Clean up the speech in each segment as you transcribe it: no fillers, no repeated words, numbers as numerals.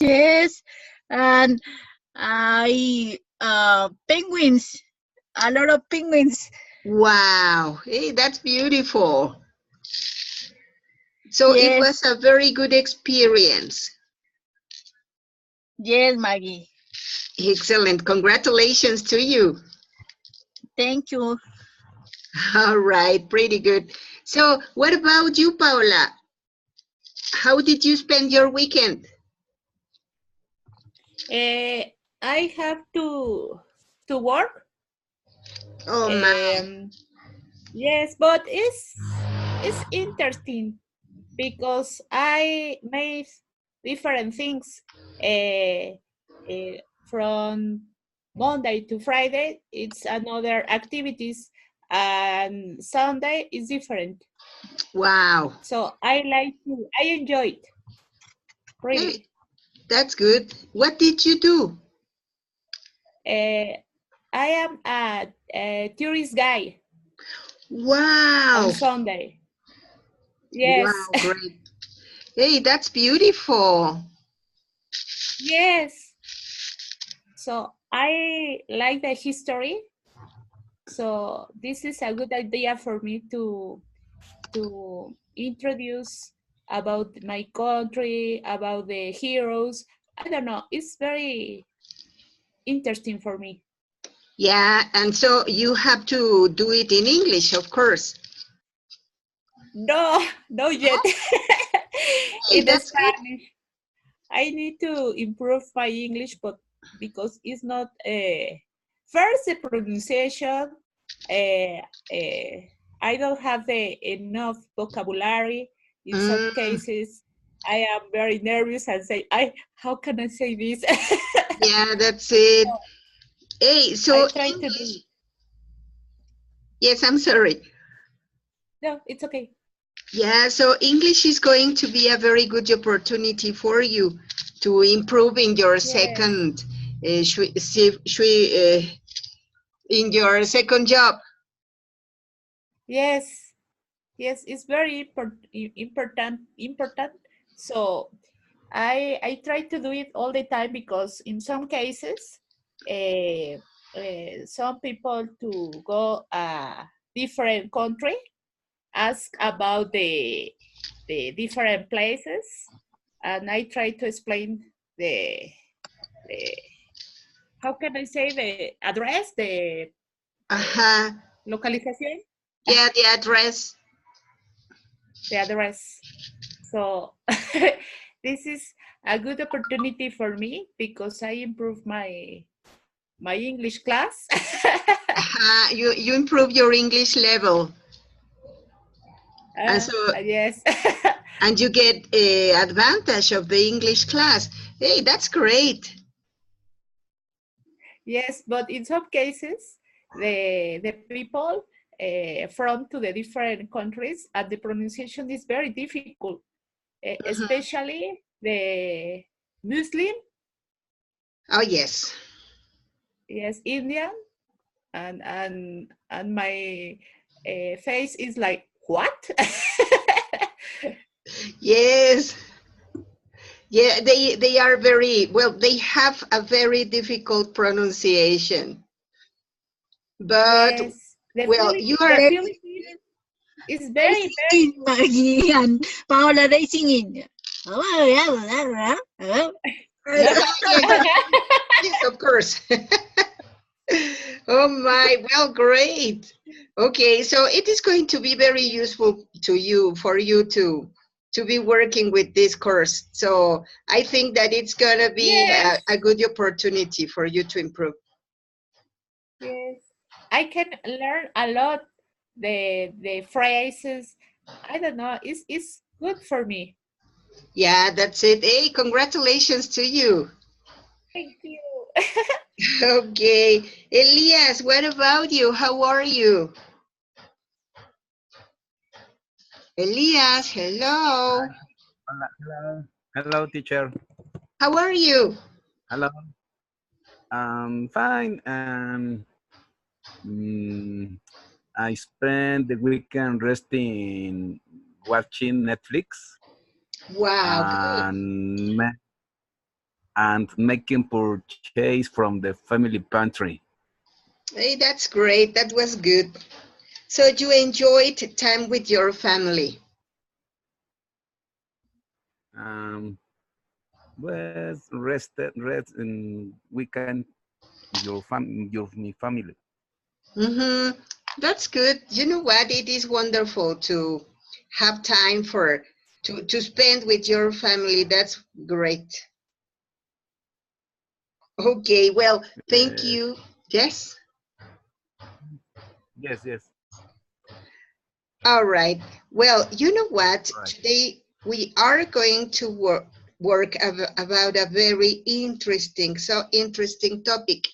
Yes, and penguins, a lot of penguins. Wow, hey, that's beautiful. So it Yes, was a very good experience. yes, Maggie. Excellent. Congratulations to you. Thank you. All right, pretty good. So what about you, Paula? How did you spend your weekend? I have to work. Oh my. Yes, but it's interesting because I made different things from Monday to Friday. It's another activities, and Sunday is different. Wow. So I enjoy it Hey, really. that's good. What did you do? Uh, I am a tourist guy on Wow. Sunday. Yes, Wow, great. Hey, that's beautiful. yes. So I like the history. So this is a good idea for me to introduce about my country, about the heroes. I don't know. It's very interesting for me. Yeah, and so you have to do it in English, of course. No, no No? yet. Hey, In that's good. Spanish, I need to improve my English, but because it's not first the pronunciation. Uh, uh, I don't have the enough vocabulary. In some Mm, cases, I am very nervous and say, "I how can I say this?" yeah, that's it. Hey, I so try to do English. it. Yes, I'm sorry. No, it's okay. Yeah, so English is going to be a very good opportunity for you to improve in your Yes, second, in your second job. yes, yes. It's very important. So I try to do it all the time because in some cases, some people to go a different country ask about the different places, and I try to explain the how can I say the address, the Uh-huh. localización, Yeah, the address. the address. So this is a good opportunity for me because I improve my English class. You improve your English level, and so Yes. and you get a advantage of the English class. Hey, that's great. Yes, but in some cases, the people from to the different countries, and the pronunciation is very difficult, Mhm. especially the Muslim, Oh yes, yes, Indian, and my face is like what? yes, yeah. They are very well. They have a very difficult pronunciation, but Yes, the well, you The are. They, Philippines is they very singing, Maggie and Paula. They singing. Yes, yes, of course. Oh my, well, great. Okay, so it is going to be very useful to you for you to be working with this course. So I think that it's gonna be yes. a good opportunity for you to improve. Yes, I can learn a lot the phrases. I don't know. It's good for me. Yeah, that's it. Hey, congratulations to you. Thank you. Okay, Elias, what about you? How are you? Elias, hello. Hello, hello, hello, teacher. How are you? Hello. Fine. Mm, I spent the weekend resting, watching Netflix, Wow, good. and and making purchase from the family pantry. Hey, that's great. That was good. So you enjoyed time with your family. Was rest in weekend your my family. Mm-hmm. That's good. You know what? It is wonderful to have time for to spend with your family. That's great. Okay, well, thank Uh, you. Yes. yes. All right. Well, you know what? Right. Today we are going to work about a very interesting topic.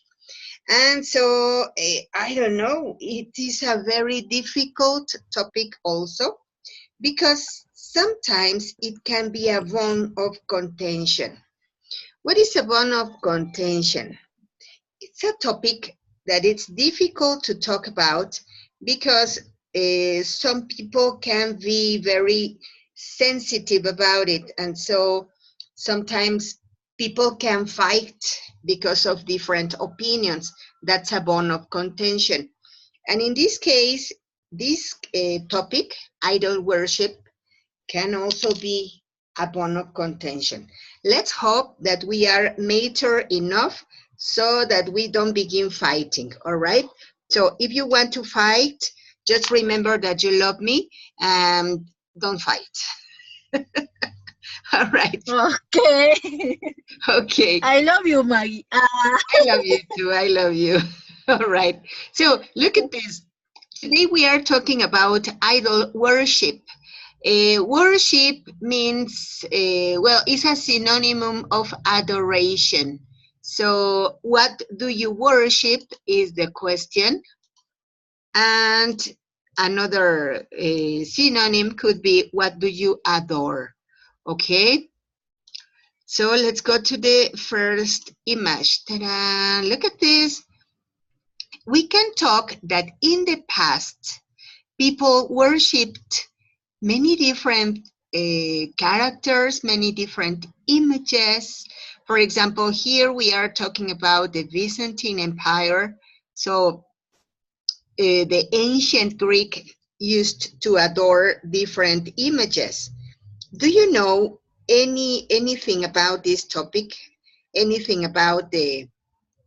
And so I don't know, it is a very difficult topic also because sometimes it can be a bone of contention. What is a bone of contention? It's a topic that it's difficult to talk about because some people can be very sensitive about it, and so sometimes people can fight because of different opinions. That's a bone of contention. And in this case, this topic, idol worship, can also be a bone of contention. Let's hope that we are mature enough so that we don't begin fighting, all right? So if you want to fight, just remember that you love me and don't fight. All right, Okay. okay. I love you, Maggie. I love you too, I love you. All right, so look at this. Today we are talking about idol worship. Worship means, well, it's a synonym of adoration. So, what do you worship is the question. And another synonym could be, what do you adore? Okay, so let's go to the first image. Ta-da! Look at this. We can talk that in the past, people worshipped many different characters, many different images. For example, here we are talking about the Byzantine Empire. So the ancient Greek used to adore different images. Do you know anything about this topic? Anything about the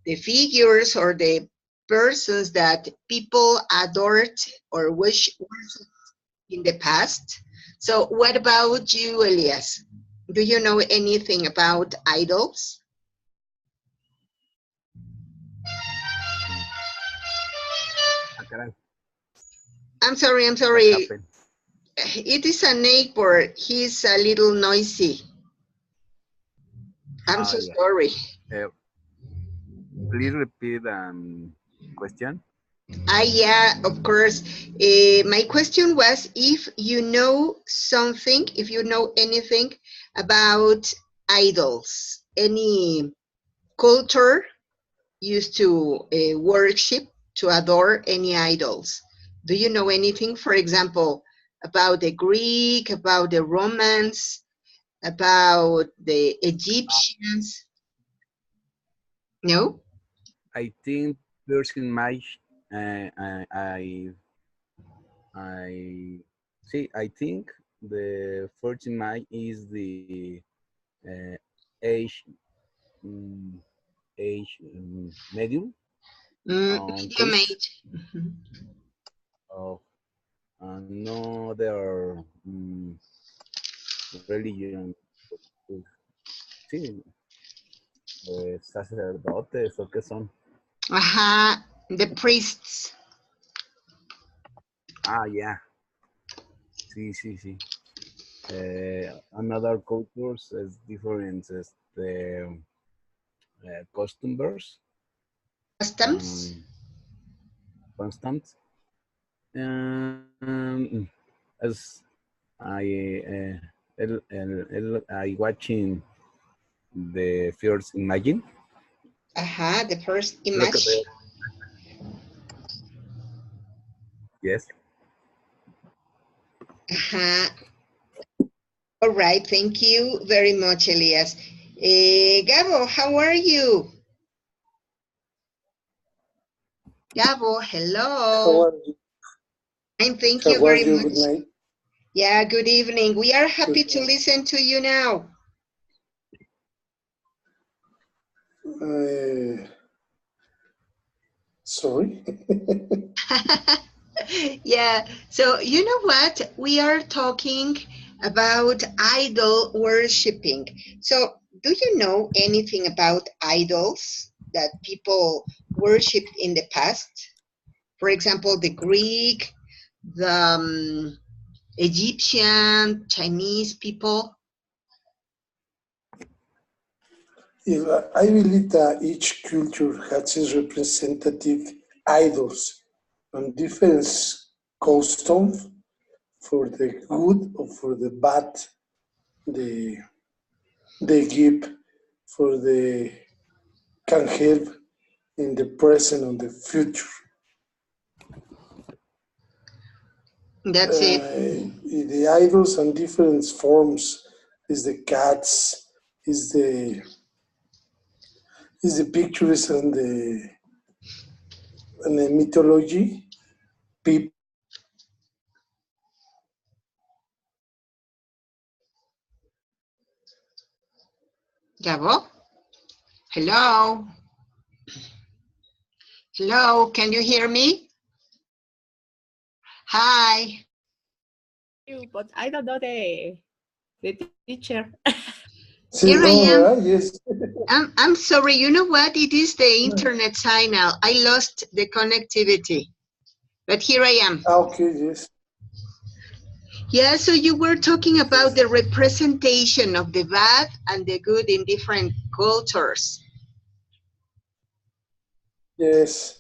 figures or the persons that people adored or worshiped in the past? So what about you, Elias? Do you know anything about idols? Ah, caray, I'm sorry, I'm what sorry. happened? It is a neighbor. He's a little noisy. I'm Ah, so yeah. sorry. Uh, please repeat question. Yeah, of course. My question was if you know something, if you know anything about idols, any culture used to worship, to adore any idols. Do you know anything, for example, about the Greek, about the Romans, about the Egyptians? No? I think first in March, I see. I think the 14 May is the uh, age mm, medium Medium Christ age. Mhm. of another religion. Sí, sacerdotes o qué son. Aha, the priests. Ah, yeah. Sí. Another cultures is different. The customers, Customs. um, constant. As I I watching the first Imagine. Aha, the first Look at image. it. Yes. Aha. All right, thank you very much, Elias. Gabo, how are you? Gabo, hello. How are you? Fine, thank How you are very you? much. Good night. Yeah, good evening. We are happy Good to night. listen to you now. Sorry. Yeah, so you know what? We are talking about idol worshipping. So, do you know anything about idols that people worshipped in the past? For example, the Greek, the Egyptian, Chinese people. I believe that each culture has its representative idols and different customs for the good or for the bad. They give for the can help in the present and the future. That's it. The idols and different forms is the cats, is the pictures and the mythology. People Gabo? Hello? Hello, can you hear me? Hi. But I don't know the teacher. Here I am. right? Yes. I'm sorry. You know what? It is the internet signal. I lost the connectivity. But here I am. Okay, yes. Yeah, so you were talking about the representation of the bad and the good in different cultures. Yes.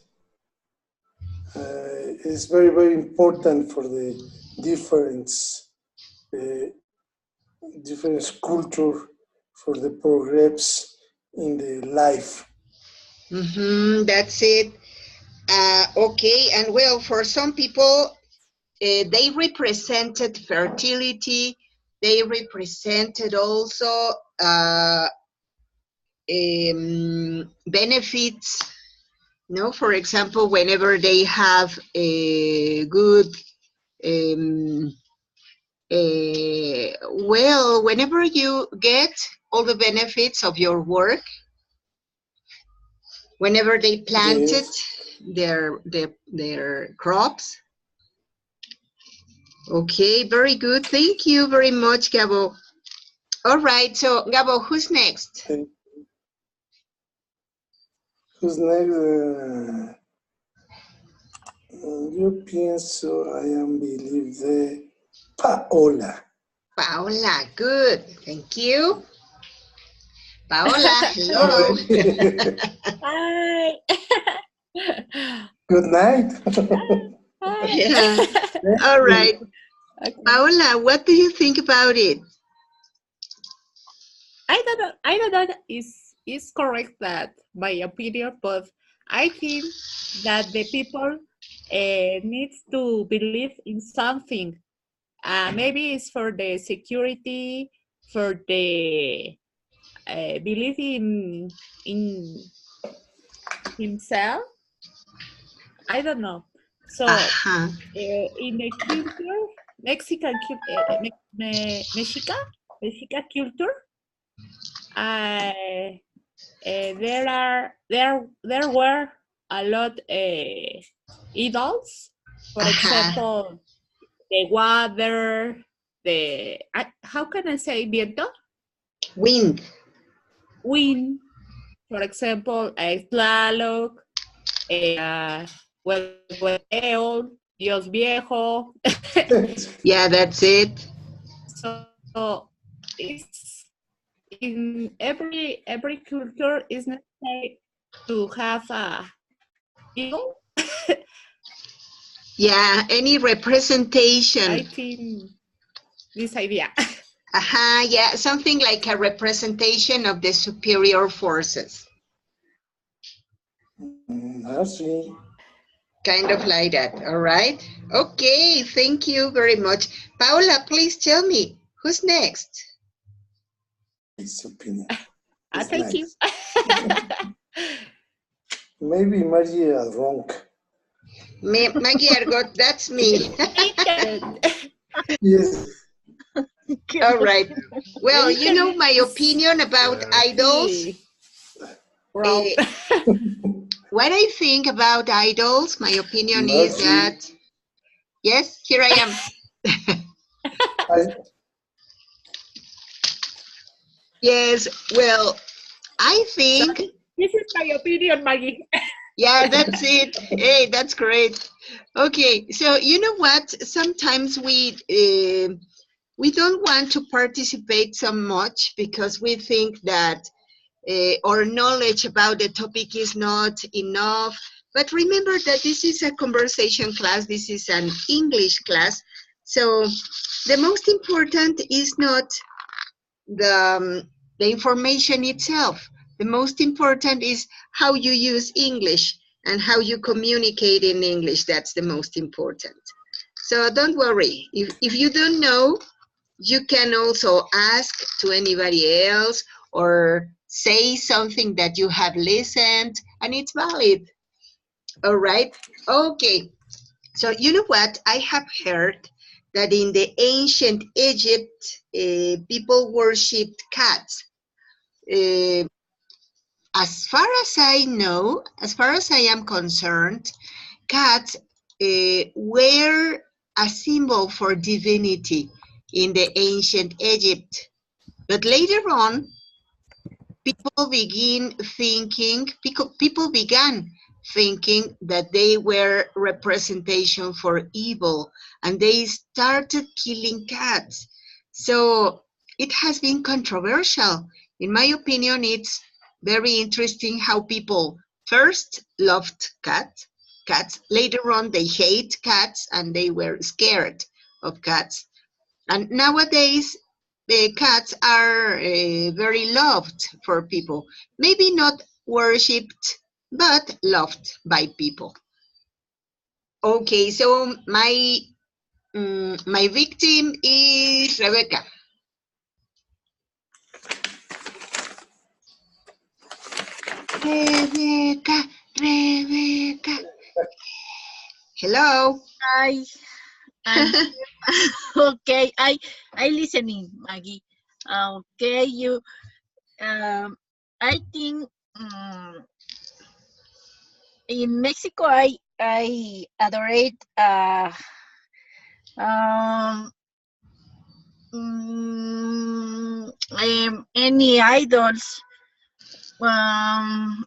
It's very, very important for the uh, different culture for the progress in the life. That's it. Okay, and well, for some people, they represented fertility. They represented also benefits. No, for example, whenever they have a good, well, whenever you get all the benefits of your work, whenever they planted their crops. Okay, very good. Thank you very much, Gabo. All right, so Gabo, who's next? Who's next? Yo pienso, I am believe the Paola. Paola, good. Thank you. Paola, hello. Hi. Good night. Hi. Yeah. All right. Okay. Paola, what do you think about it? I don't know is correct that my opinion, but I think that the people needs to believe in something. Maybe it's for the security, for the belief in himself. I don't know. So in the culture, Mexican Mexica culture, there were a lot idols. For example, the water, the how can I say viento? Wind. Wind. For example, Tlaloc, Huehueteo, Dios Viejo. Yeah, that's it. So it's in every culture is necessary to have a eagle. Yeah, any representation. I think this idea. Yeah, something like a representation of the superior forces. Sí. Kind of like that, all right? Okay, thank you very much. Paola, please tell me, who's next? His opinion. It's Thank you. Maybe Maggie are wrong. Maggie Argot, that's me. Yes. All right. Well, you know my opinion about idols. Sí. Wrong. What I think about idols, my opinion is Maggie. that, yes, here I am. Yes, well, I think, This is my opinion, Maggie. yeah, that's it. Hey, that's great. Okay, so you know what? Sometimes we don't want to participate so much because we think that our knowledge about the topic is not enough. But remember that this is a conversation class. This is an English class. So the most important is not the information itself. The most important is how you use English and how you communicate in English. That's the most important. So don't worry. If you don't know, you can also ask to anybody else or say something that you have listened and it's valid. All right. Okay. So you know what? I have heard that in the ancient Egypt, people worshipped cats. As far as I know, as far as I am concerned, cats were a symbol for divinity in the ancient Egypt. But later on, people began thinking that they were representation for evil, and they started killing cats. So it has been controversial. In my opinion, it's very interesting how people first loved cats. Later on, they hate cats and they were scared of cats. And nowadays, the cats are very loved for people. Maybe not worshipped, but loved by people. Okay, so my victim is Rebecca. Rebecca. Hello. Hi. Okay, I listening, Maggie. Okay, you. I think in Mexico, I adorate any idols. And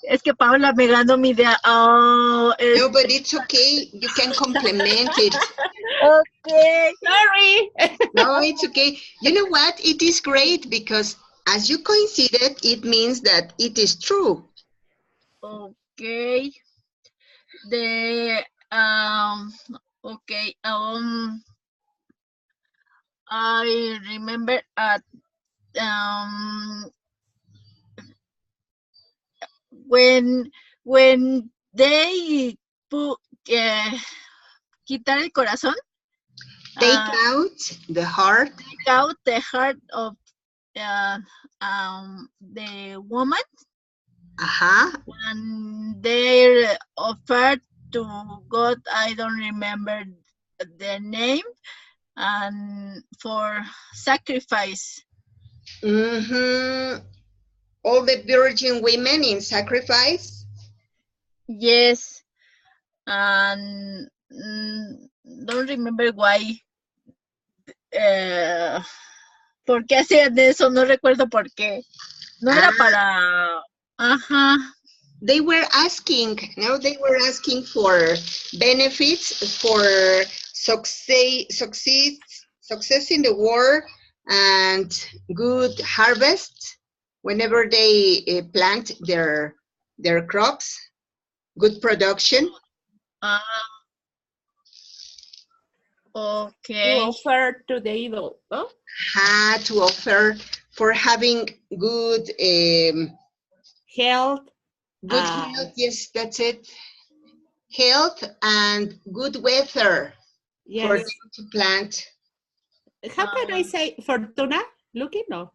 es que Paula me ganó mi idea. No, but it's okay. You can complement it. Okay. Sorry. No, it's okay. You know what? It is great because as you coincided, it means that it is true. Okay. Okay. I remember at when they put quitar el corazón. Take out the heart. Take out the heart of the woman. And they offered to God, I don't remember the name, and for sacrifice. All the virgin women in sacrifice? Yes. And don't remember why. ¿Por qué hacían eso? No recuerdo por qué. No era para... They were asking for benefits, for success in the war and good harvest whenever they plant their crops, good production. Okay. To offer to the idol, no? To offer for having good health. Good health, yes, that's it. Health and good weather. for Yes. them to plant How can I say fortuna? Looking? No.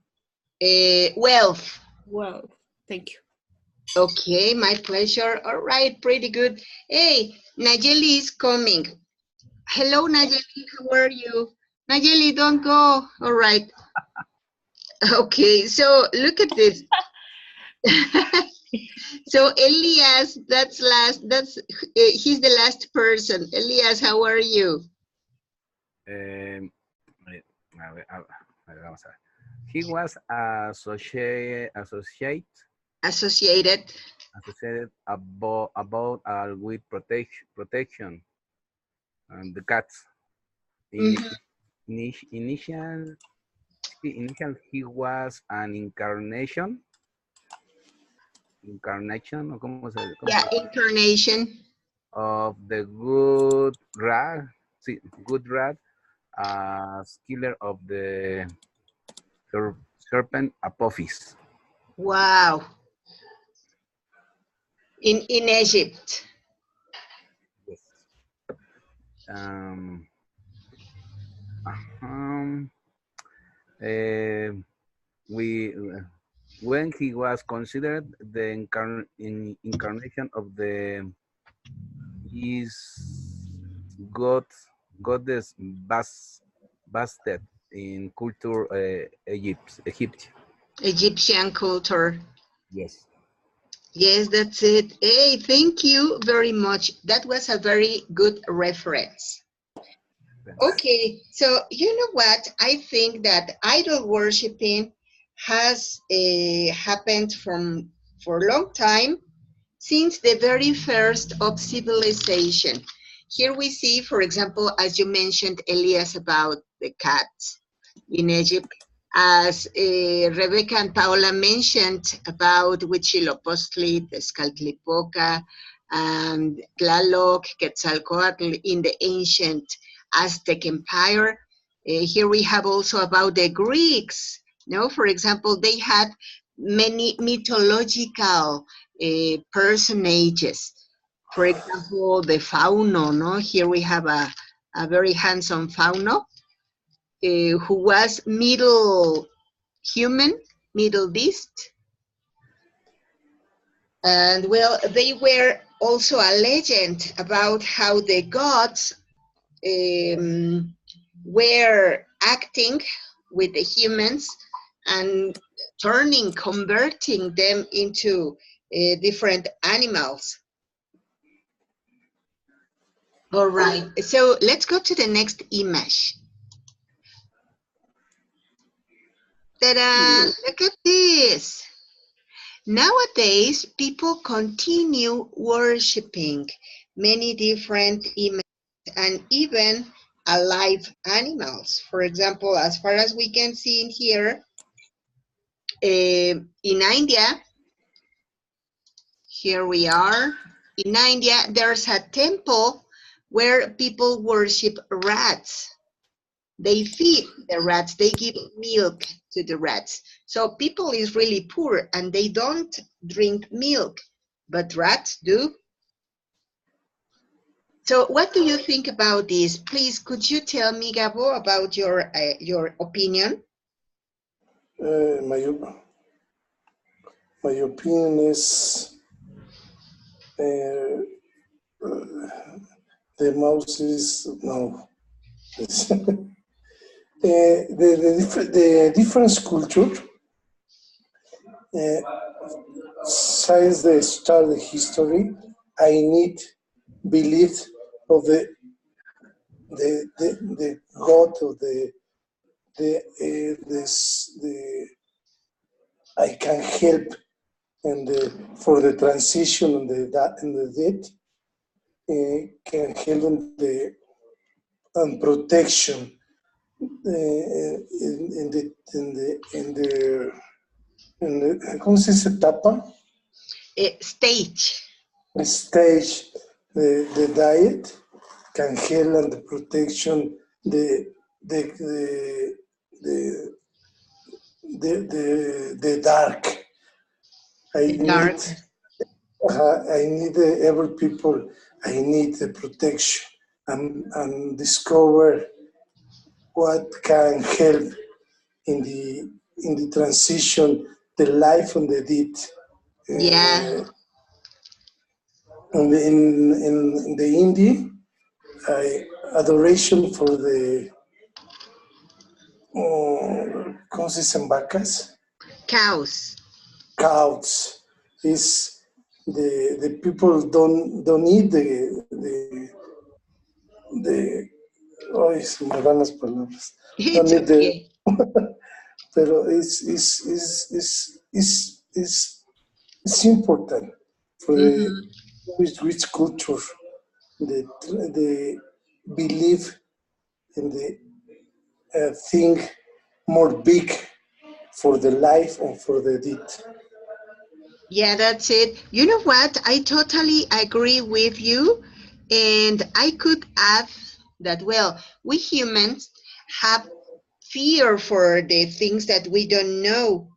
wealth. Well, thank you. Okay, my pleasure. All right, pretty good. Hey, Nayeli is coming. Hello, Nayeli, how are you? Nayeli, don't go. All right. Okay, so look at this. So Elias, that's he's the last person. Elias, how are you? A ver, vamos a ver. He was associated Associated. about with protection and the cats. Mhm. Initial he was an incarnation, ¿o cómo Yeah, se- incarnation. of the good rat, sí, good rat, as killer of the serpent Apophis. Wow. In Egypt. Yes. Um, we when he was considered the incarnation of the is goddess Bastet in culture Egypt. Egyptian culture. Yes. Yes, that's it. Hey, thank you very much. That was a very good reference. Okay, so you know what? I think that idol worshiping has happened for a long time, since the very first of civilization. Here we see, for example, as you mentioned, Elias, about the cats in Egypt, as Rebecca and Paola mentioned about Huitzilopochtli, Tezcatlipoca, and Tlaloc, Quetzalcoatl in the ancient Aztec Empire. Here we have also about the Greeks. No, for example, they had many mythological personages. For example, the Fauno, no? Here we have a very handsome Fauno who was middle human, middle beast. And well, they were also a legend about how the gods were acting with the humans and converting them into different animals. All right, so let's go to the next image. Ta-da! Look at this. Nowadays, people continue worshiping many different images and even alive animals. For example, as far as we can see in here, in India, here we are. In India, there's a temple where people worship rats. They feed the rats, they give milk to the rats. So people is really poor and they don't drink milk, but rats do. So what do you think about this? Please, could you tell me, Gabo, about your opinion? My opinion is the mouse is no. The different culture since the start of the history, I need belief of the God of the I can help and for the transition and the death can help and protection in the ¿cómo se dice etapa? Stage. The stage, the diet can help and the protection, the dark. I need every people. I need the protection. and discover what can help in the transition, the life and the deed. Yeah. In the Indie, adoration for the ¿cómo se dicen vacas? Cows. Cows is the people don't eat the ay, se me van las palabras. It's Don't eat the okay. pero it's important for the Mhm. which culture the believe in the thing more big for the life or for the deed. Yeah, that's it. You know what? I totally agree with you. And I could add that, well, we humans have fear for the things that we don't know.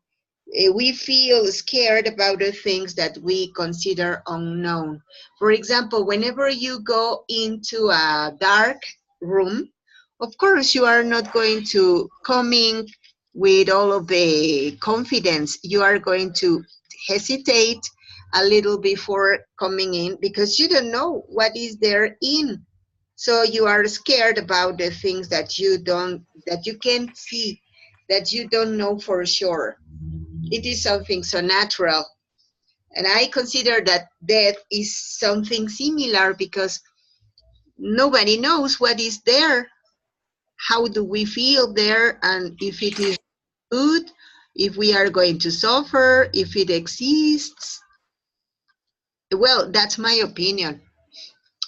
We feel scared about the things that we consider unknown. For example, whenever you go into a dark room, of course, you are not going to come in with all of the confidence. You are going to hesitate a little before coming in because you don't know what is there in. So you are scared about the things that you can't see, that you don't know for sure. It is something so natural. And I consider that death is something similar because nobody knows what is there. How do we feel there? And if it is good, if we are going to suffer, if it exists. Well, that's my opinion.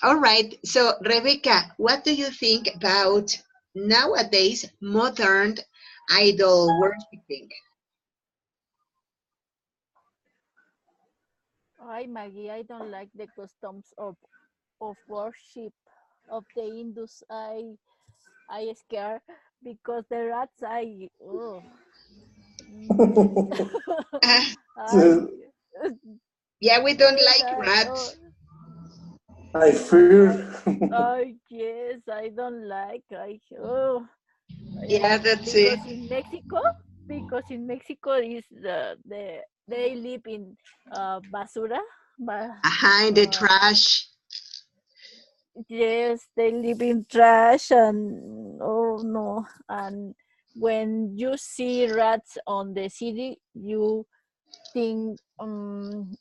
All right. So, Rebecca, what do you think about nowadays modern idol worshiping? Hi, Maggie. I don't like the customs of worship of the Indus. I scare because the rats. Mm, I Yeah, we don't yes, like rats. I fear. yes, I don't like. Yeah, that's it. Because because in Mexico is they live in basura. Behind the trash. Yes, they live in trash and oh no. And when you see rats on the city, you think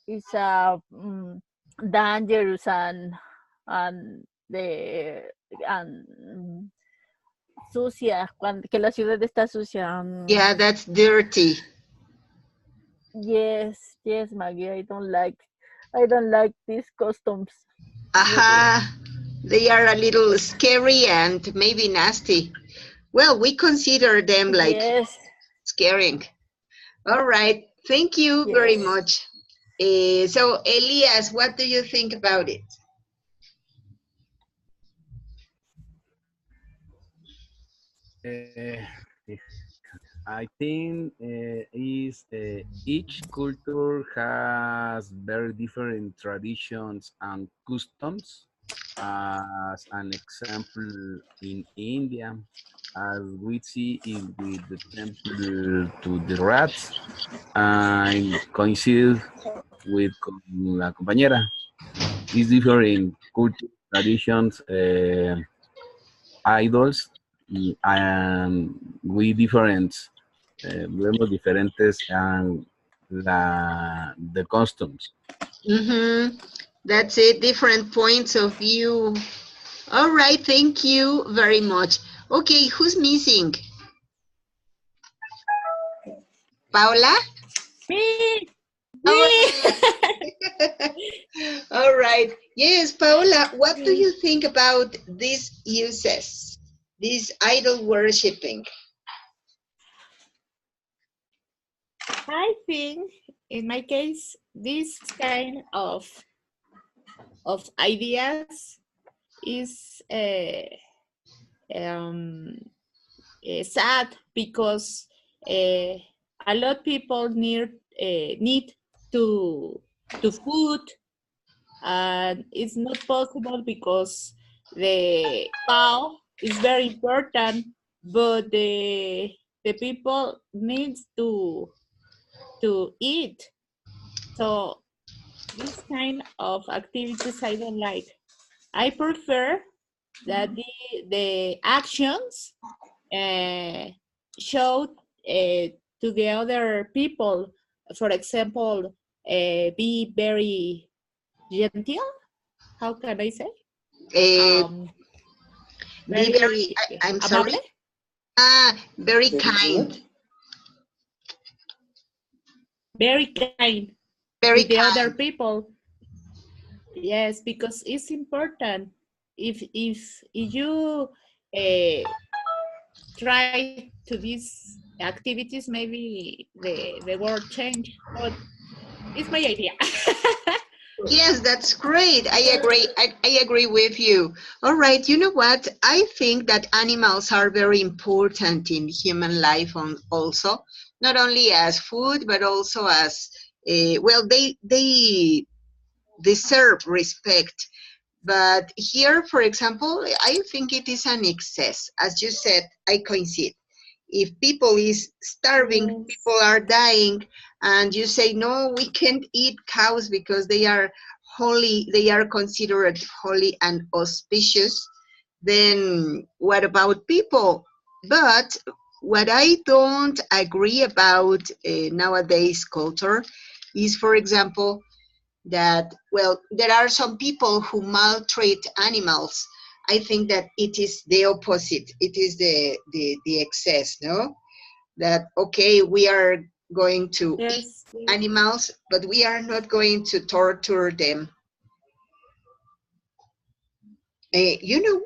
it's dangerous and the and sucia, que la ciudad está sucia. Yeah, that's dirty. Yes, yes, Maggie. I don't like these customs. Really. Aha. They are a little scary and maybe nasty. Well, we consider them like Yes, scaring. All right. Thank you very yes. much. So, Elias, what do you think about it? Uh, I think is each culture has very different traditions and customs. As an example, in India, as we see in with the temple to the rats, and coincide with la compañera, is different culture traditions, idols, and we different vemos diferentes the customs. Mm-hmm. That's it. Different points of view. All right. Thank you very much. Okay. Who's missing? Paula? Me, Oh, me. all right. Yes, Paula, what do you think about these uses, this idol worshipping? I think in my case, this kind of ideas is um, sad because a lot of people need to food, and it's not possible because the cow is very important, but the people needs to eat. So this kind of activities I don't like. I prefer that the actions show to the other people. For example, be very gentle. How can I say? Be very, Very I'm amable. sorry. Very Very kind. good. Very kind Very with the kind. other people. Yes, because it's important. If you try to these activities, maybe the world change. But it's my idea. Yes, that's great. I agree. I agree with you. All right. You know what? I think that animals are very important in human life also, not only as food, but also as, well, they deserve respect. But here, for example, I think it is an excess. As you said, I coincide. If people is starving, Yes. people are dying, and you say, no, we can't eat cows because they are holy, they are considered holy and auspicious, then what about people? But what I don't agree about nowadays culture is, for example, that, well, there are some people who maltreat animals. I think that it is the opposite. It is the excess, no? That, okay, we are going to eat Yes. animals, but we are not going to torture them. You know,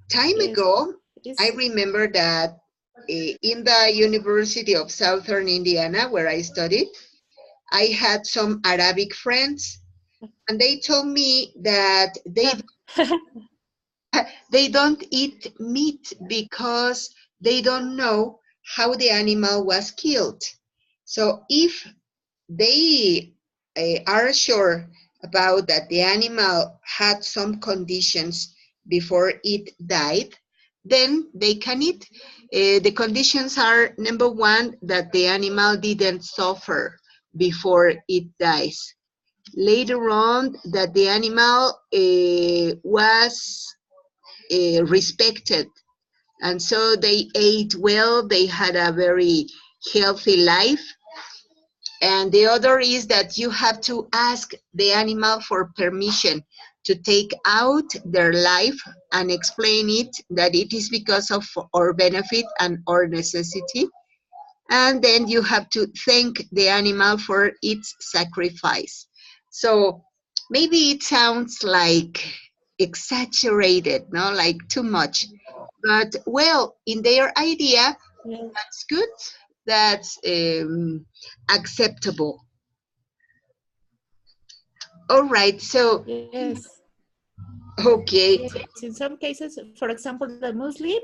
time Yes. ago, I It's, remember that in the University of Southern Indiana, where I studied, I had some Arabic friends, and they told me that they don't eat meat because they don't know how the animal was killed. So if they are sure about that the animal had some conditions before it died, then they can eat. The conditions are, number one, that the animal didn't suffer before it dies. Later on, that the animal was respected, and so they ate well, they had a very healthy life. And the other is that you have to ask the animal for permission to take out their life and explain it that it is because of our benefit and our necessity. And then you have to thank the animal for its sacrifice. So maybe it sounds like exaggerated, no, like too much. But well, in their idea, yes. that's good. That's acceptable. All right. So Yes. okay. Yes. In some cases, for example, the Muslim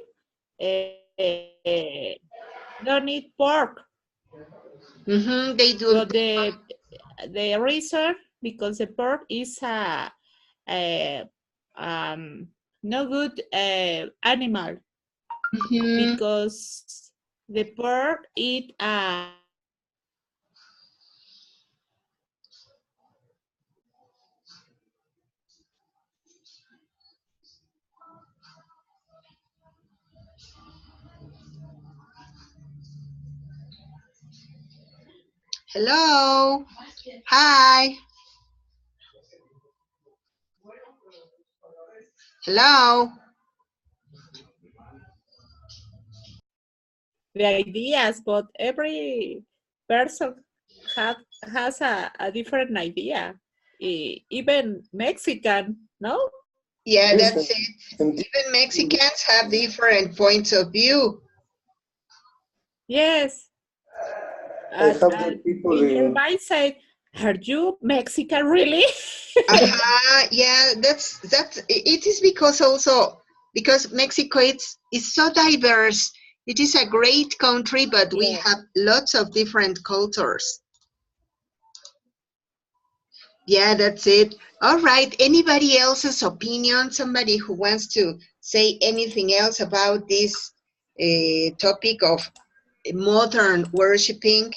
don't eat pork, They do. but the reason because the pork is a no good animal Mhm. because the pork eat Hello. Hi. Hello. the ideas, but every person has a different idea. Even Mexican, no? Yeah, Yes, that's it. and Even Mexicans have different points of view. Yes. I have the And people in your in, mindset, are you Mexican really? Yeah, that's it is because also because Mexico is so diverse. It is a great country, but we Yeah. have lots of different cultures. Yeah, that's it. All right. Anybody else's opinion? Somebody who wants to say anything else about this topic of modern worshiping?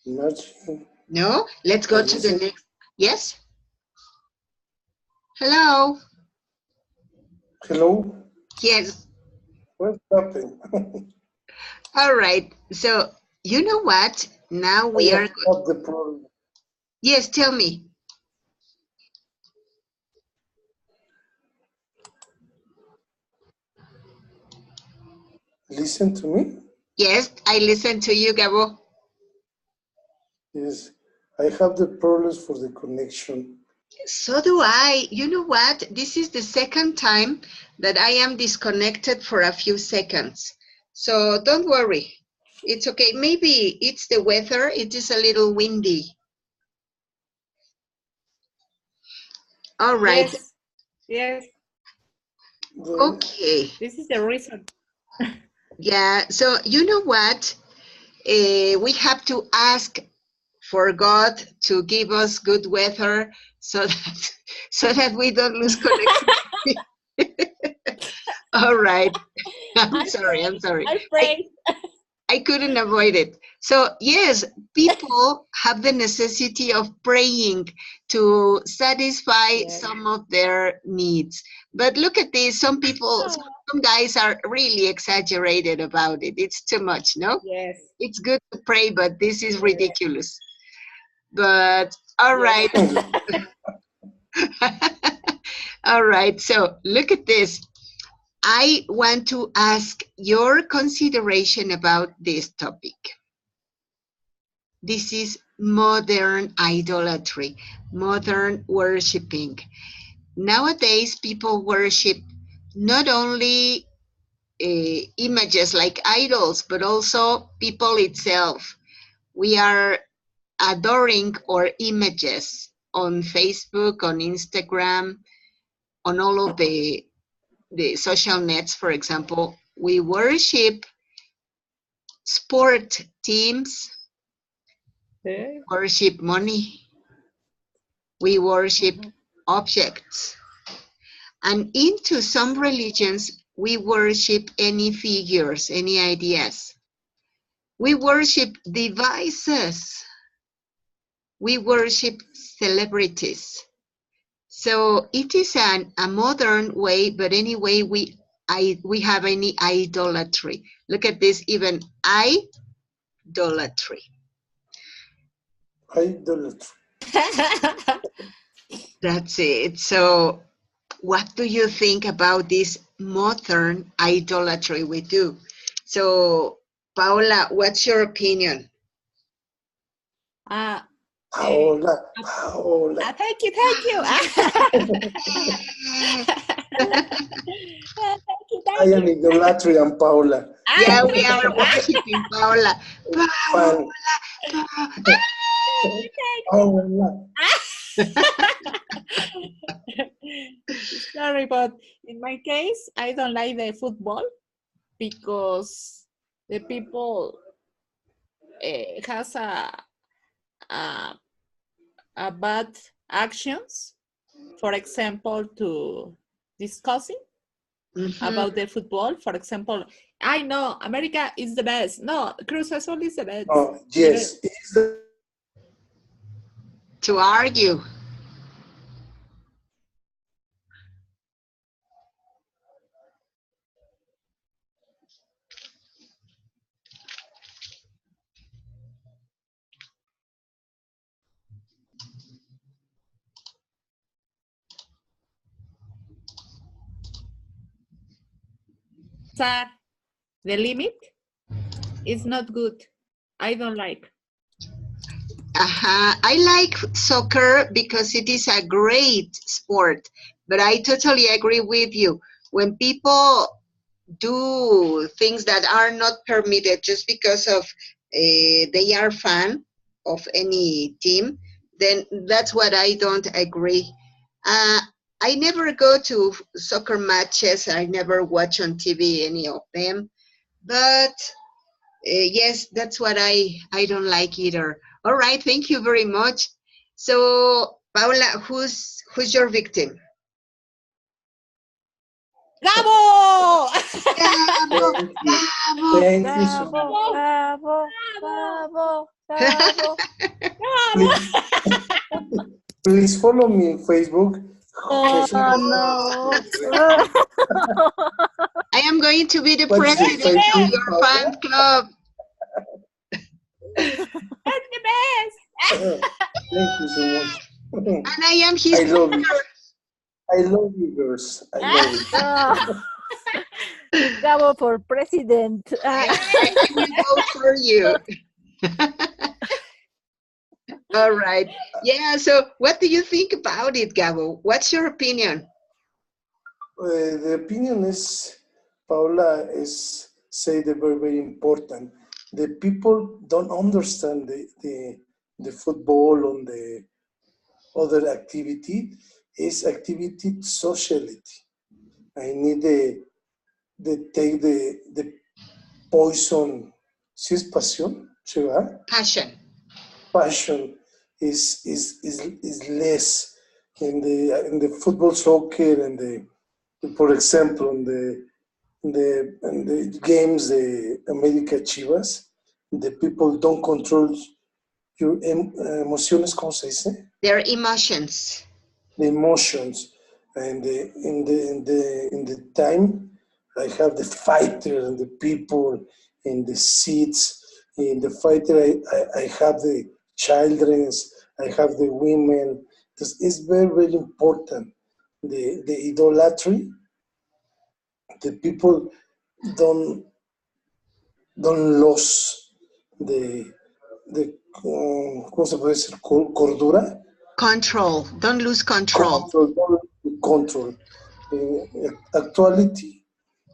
Imagine. No? Let's go to the next. Yes? Hello? Hello? Yes. What happened? All right. So, you know what? Now I we have are. got the problem. Yes, tell me. Listen to me. Yes, I listen to you, Gabo. Yes, I have the problems for the connection. So do I. You know what? This is the second time that I am disconnected for a few seconds. So don't worry. It's okay. Maybe it's the weather. It is a little windy. All right. Yes, yes, Okay. this is the reason. Yeah. So you know what? We have to ask for God to give us good weather so that we don't lose connection. All right. I'm sorry. I pray. I couldn't avoid it. So yes, people have the necessity of praying to satisfy Yes. some of their needs. But look at this, some people, some guys are really exaggerated about it. It's too much, no? Yes. It's good to pray, but this is ridiculous. But all Yes. right. All right, so look at this. I want to ask your consideration about this topic. This is modern idolatry, modern worshiping. Nowadays, people worship not only images like idols, but also people itself. We are adoring our images on Facebook, on Instagram, on all of the social nets, for example. We worship sport teams, Eh, worship money, we worship objects. And into some religions, we worship any figures, any ideas. We worship devices. We worship celebrities. So it is a modern way, but anyway, we have any idolatry. Look at this, even idolatry. Idolatry. That's it. So what do you think about this modern idolatry we do? So Paola, what's your opinion? Paola, Paola. Thank you. I am idolatry and Paola. Yeah, we are worshiping Paola. Fan. Paola. Sorry, but in my case, I don't like the football because the people has a bad actions. For example, to discussing about the football. For example, I know America is the best. No, Cruz Azul is the best. Oh, yes. To argue. The limit is not good. I don't like. I like soccer because it is a great sport, but I totally agree with you. When people do things that are not permitted just because of they are fan of any team, then that's what I don't agree. I never go to soccer matches. I never watch on TV any of them, but yes, that's what I don't like either. All right, thank you very much. So Paula, who's your victim? Gabo! Gabo, Gabo. Thank you so much. Bravo, bravo, bravo. Please, please follow me on Facebook. Oh, no. I am going to be the What's the president of Facebook, your Paula? fan club. That's the best! Thank you so much. And I am his I love you. daughter. I love you, girls. I love you. Gabo for president. I will vote for you. All right. Yeah, so what do you think about it, Gabo? What's your opinion? The opinion is, Paula is say the very, very important. The people don't understand the football on the other activity is activity sociality. I need the take the poison. ¿Sí es pasión? ¿Sí va? Passion. Passion is less in the football, soccer, and for example, in the games, the América Chivas, the people don't control your emociones, ¿cómo se dice? Their emotions. The emotions, and in the time, I have the fighter and the people in the seats. In the fighter, I have the childrens, I have the women. It's very, very important. The idolatry, the people don't lose the ¿cómo se puede decir? Cordura. Control. Don't lose control. Control. Actuality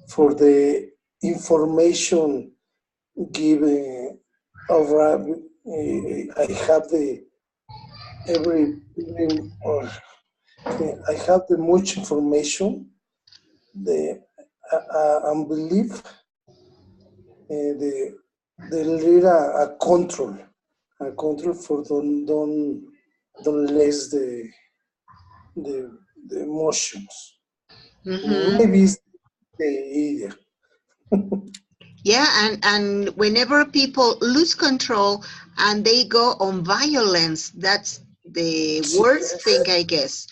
for the information given over. I have the I have the much information. The unbelief. The lead a control for don't less the emotions. Mhm. Maybe it's the idea. Yeah, and whenever people lose control and they go on violence, that's the worst thing, I guess.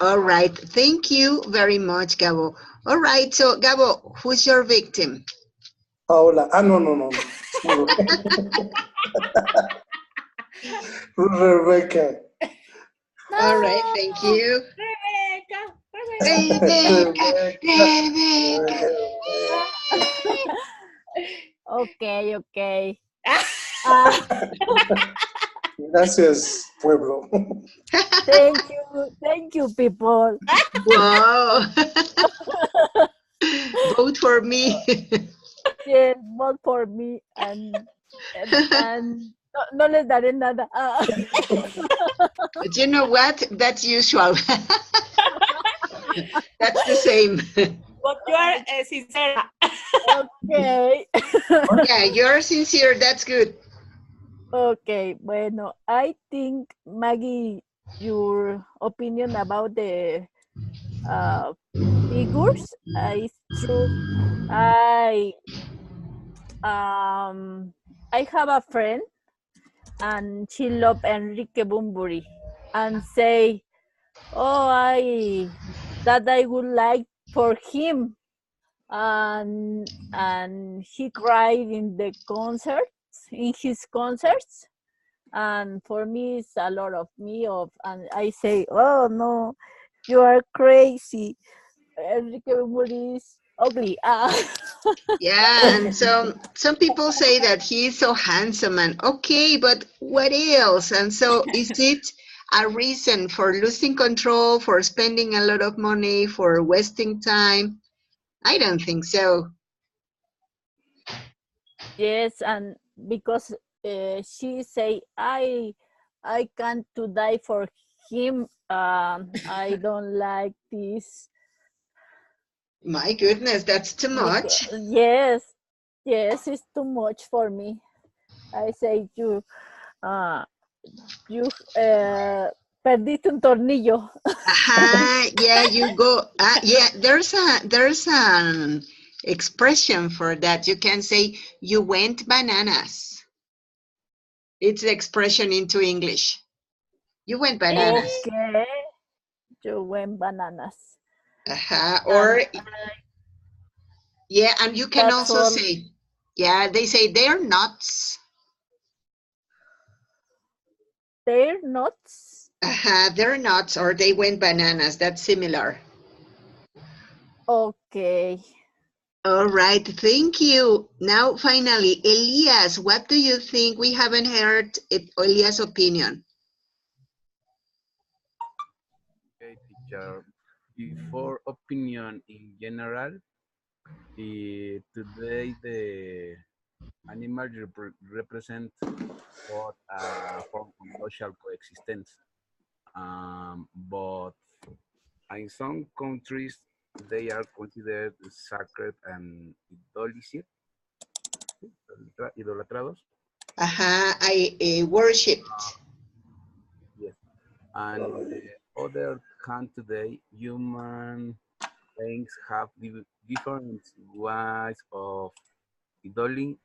All right. Thank you very much, Gabo. All right. So, Gabo, who's your victim? Paola. No. Rebecca. All right. Thank you. Rebecca! Rebecca. Okay. Gracias, pueblo. Thank you, people. Wow. Vote for me. Yes, vote for me and no les daré nada. But you know what? That's usual. That's the same. But you are sincere. Okay. Yeah, you're sincere. That's good. Okay, bueno, I think, Maggie, your opinion about the figures is true. I have a friend and she love Enrique Bunbury and say, oh, I would like for him, and he cried in his concerts, and for me it's a lot of and I say, oh no, you are crazy. Enrique Bunbury is ugly. Yeah, and some people say that he is so handsome and okay, but what else? And so is it a reason for losing control, for spending a lot of money, for wasting time? I don't think so. Yes, and because she say, I can't to die for him. I don't like this. My goodness, that's too much. Yes, it's too much for me. I say you, you perdiste un tornillo. Yeah, you go. Yeah, there's an expression for that. You can say you went bananas. It's the expression into English. You went bananas. Okay. You went bananas. Or yeah, and you can That's also all. say, yeah, they say they're nuts. They're nuts. They're nuts, or they went bananas. That's similar. Okay. All right, thank you. Now, finally, Elias, what do you think? We haven't heard Elias' opinion. Okay, teacher. Before opinion in general, today the animals represent both form of social coexistence. But in some countries, they are considered sacred and idolatrados. I worshipped. Yes. And on the other hand, today, human beings have different ways of idolizing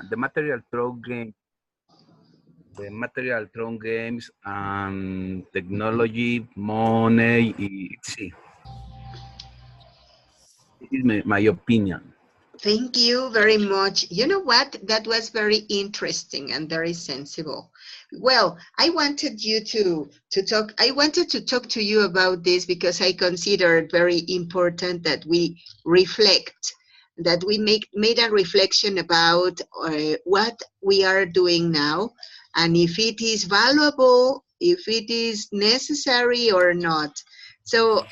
the material through games and technology, money, see. This is my opinion. Thank you very much. You know what? That was very interesting and very sensible. Well, I wanted you to talk. I wanted to talk to you about this because I consider it very important that we reflect, that we made a reflection about what we are doing now, and if it is valuable, if it is necessary or not. So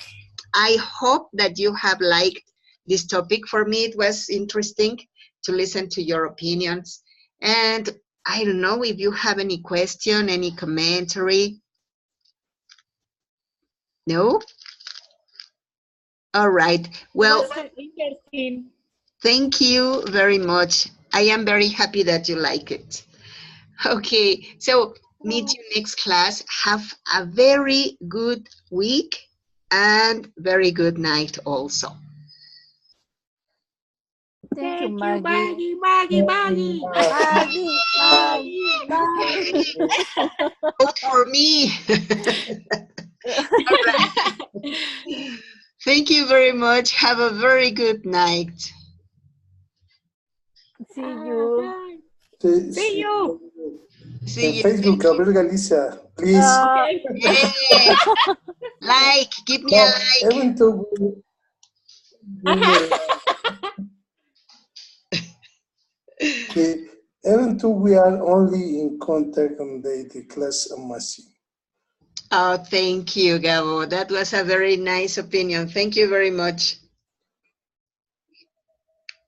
I hope that you have liked this topic. For me, it was interesting to listen to your opinions. And I don't know if you have any question, any commentary. No? All right. Well, It was interesting. thank you very much. I am very happy that you like it. Okay, so meet you next class. Have a very good week and very good night also. Thank you, Thank you, Maggie. Maggie. Maggie, Maggie. Vote for me. All right. Thank you very much. Have a very good night. See you. See you. See En you. Facebook, a ver, Galicia, please. Okay. Hey, like, give me a No, like. even though even though we are only in contact on the class Amasi. Oh, thank you, Gabo. That was a very nice opinion. Thank you very much.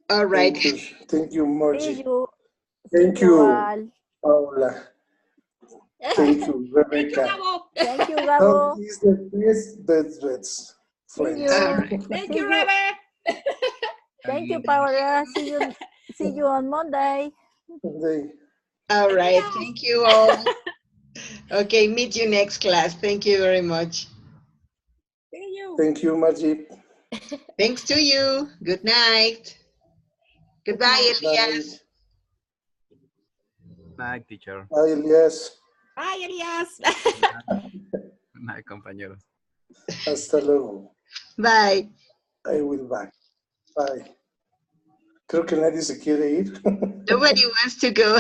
All right. Thank you, See Margie. you. Thank See you you, all. Paula. Thank you, Rebecca. Thank you, Dog Gabo. is the best See friend. you. All right. Thank See you, you. Rebe. Thank you, Paula. See you on Monday. All right. Thank you all. Okay, meet you next class. Thank you very much. See you. Thank you, Margie. Thanks to you. Good night. Goodbye, Elias. Good night, teacher. Bye, Elias. Bye, Elias. Good night, compañeros. Hasta luego. Bye. I will back. Bye. Creo que nadie se quiere ir. Nobody wants to go.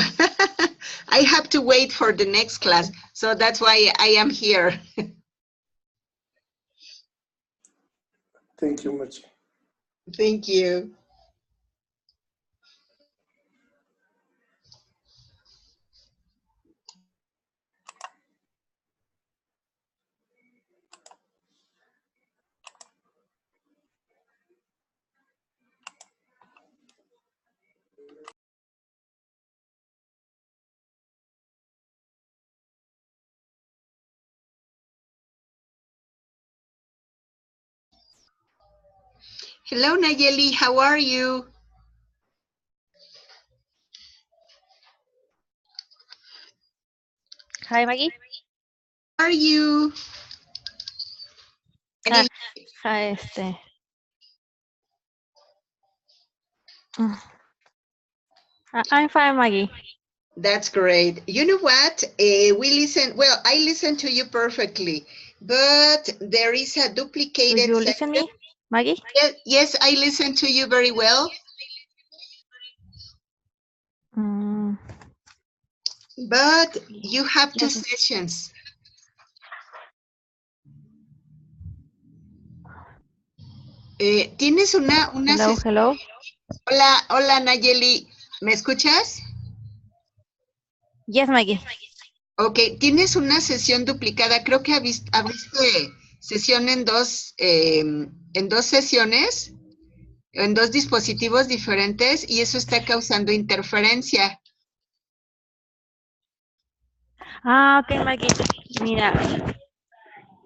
I have to wait for the next class, so that's why I am here. Thank you, Margie. Thank you. Hello, Nayeli. How are you? Hi, Maggie. How are you? Ah, Any- hi, I'm fine, Maggie. That's great. You know what? I listen to you perfectly, but there is a Do duplicated you listen session. me, Maggie? Yes, I listen to you very well, Mm, but you have two yes. sessions. Tienes una Hello, sesión. hello. Hola Nayeli, ¿me escuchas? Yes, Maggie. Ok, tienes una sesión duplicada. Creo que abriste sesión en dos sesiones, en dos dispositivos diferentes y eso está causando interferencia. Ah, ok, Maggie. Mira,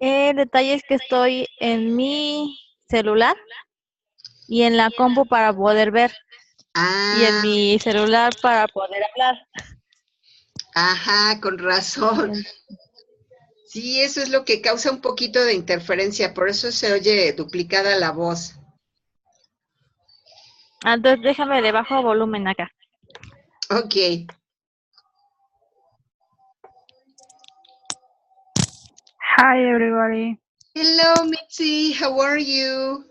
el detalle es que estoy en mi celular y en la compu para poder ver y en Ah, mi celular para poder hablar. ajá, con razón. Sí, eso es lo que causa un poquito de interferencia, por eso se oye duplicada la voz. Entonces déjame le bajo volumen acá. Ok. Hi, everybody. Hello, Mitzi, how are you?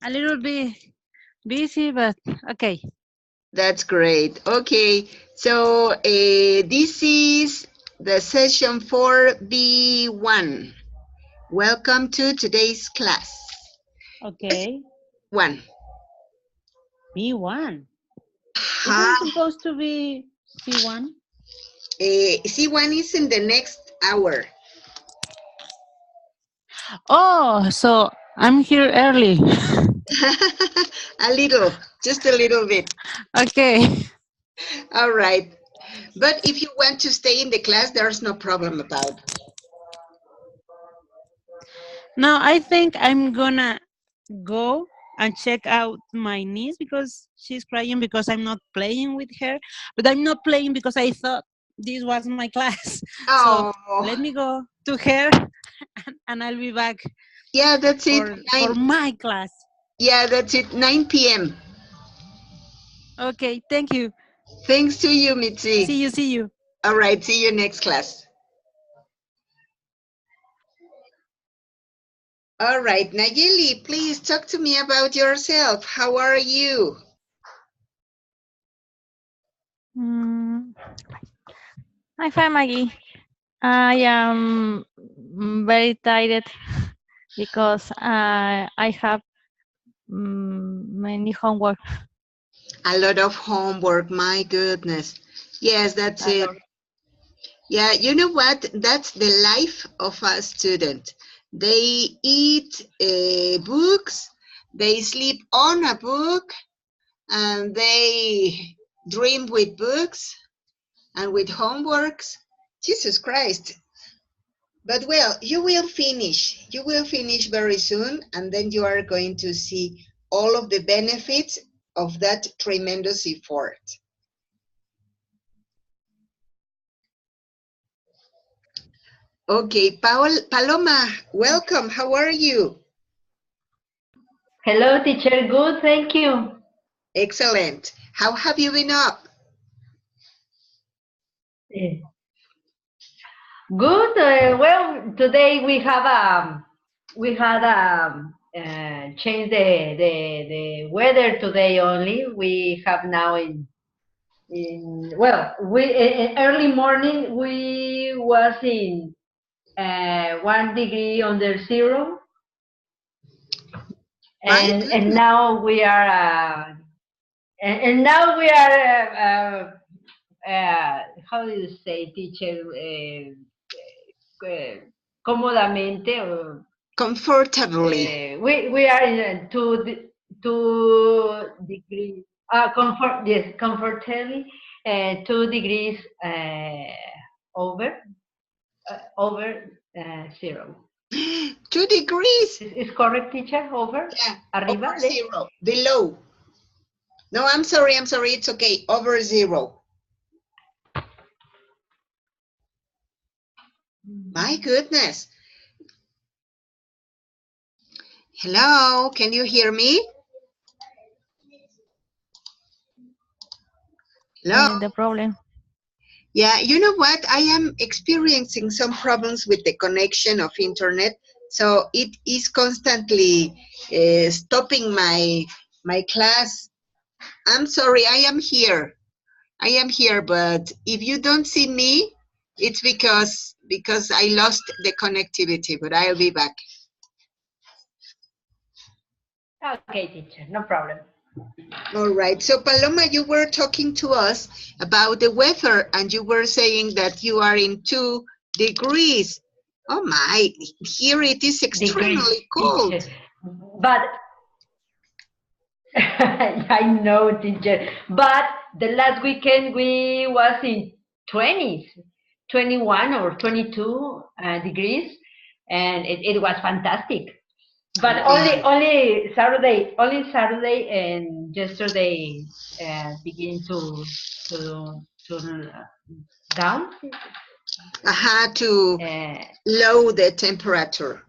A little bit busy, but okay. That's great. Okay, so this is the session 4B1. Welcome to today's class. Okay. One. B1. Hi. Isn't it supposed to be C1? C1 is in the next hour. Oh, so I'm here early. A little, just a little bit. Okay. All right. But if you want to stay in the class, there's no problem about. No, I think I'm gonna go and check out my niece because she's crying because I'm not playing with her. But I'm not playing because I thought this was my class. So let me go to her and I'll be back. Yeah, that's it. For my class. Yeah, that's it. 9 p.m. Okay, thank you. Thanks to you, Mitzi. See you. All right, see you next class. All right, Nayeli, please talk to me about yourself. How are you? I'm fine, Maggie. I am very tired because I have many homework. A lot of homework, my goodness. Yes, that's it. Yeah, you know what? That's the life of a student. They eat books, they sleep on a book, and they dream with books and with homeworks. Jesus Christ. But well, you will finish. You will finish very soon, and then you are going to see all of the benefits of that tremendous effort. Okay, Paloma, welcome. How are you? Hello, teacher. Good, thank you. Excellent. How have you been up? Good. Well, today we had changed the weather today only. We have now in early morning we was in 1 degree under zero, and now we are how do you say, teacher? Cómodamente. Comfortably. We are in 2 degrees. Comfortably. 2 degrees over zero. 2 degrees. Is correct, teacher? Over? Yeah. Arriba? Over zero. Below. No, I'm sorry. It's okay. Over zero. My goodness. Hello, can you hear me? Hello? The problem. Yeah, you know what? I am experiencing some problems with the connection of internet, so it is constantly stopping my class. I'm sorry, I am here. I am here, but if you don't see me, it's because I lost the connectivity, but I'll be back. Okay, teacher, no problem. All right. So Paloma, you were talking to us about the weather and you were saying that you are in 2 degrees. Oh my, here it is Degrees, extremely cold. teacher. But I know, teacher. But the last weekend we was in 20s, 21 or 22 degrees, and it was fantastic. But Wow. only Saturday and yesterday begin to down, To low the temperature.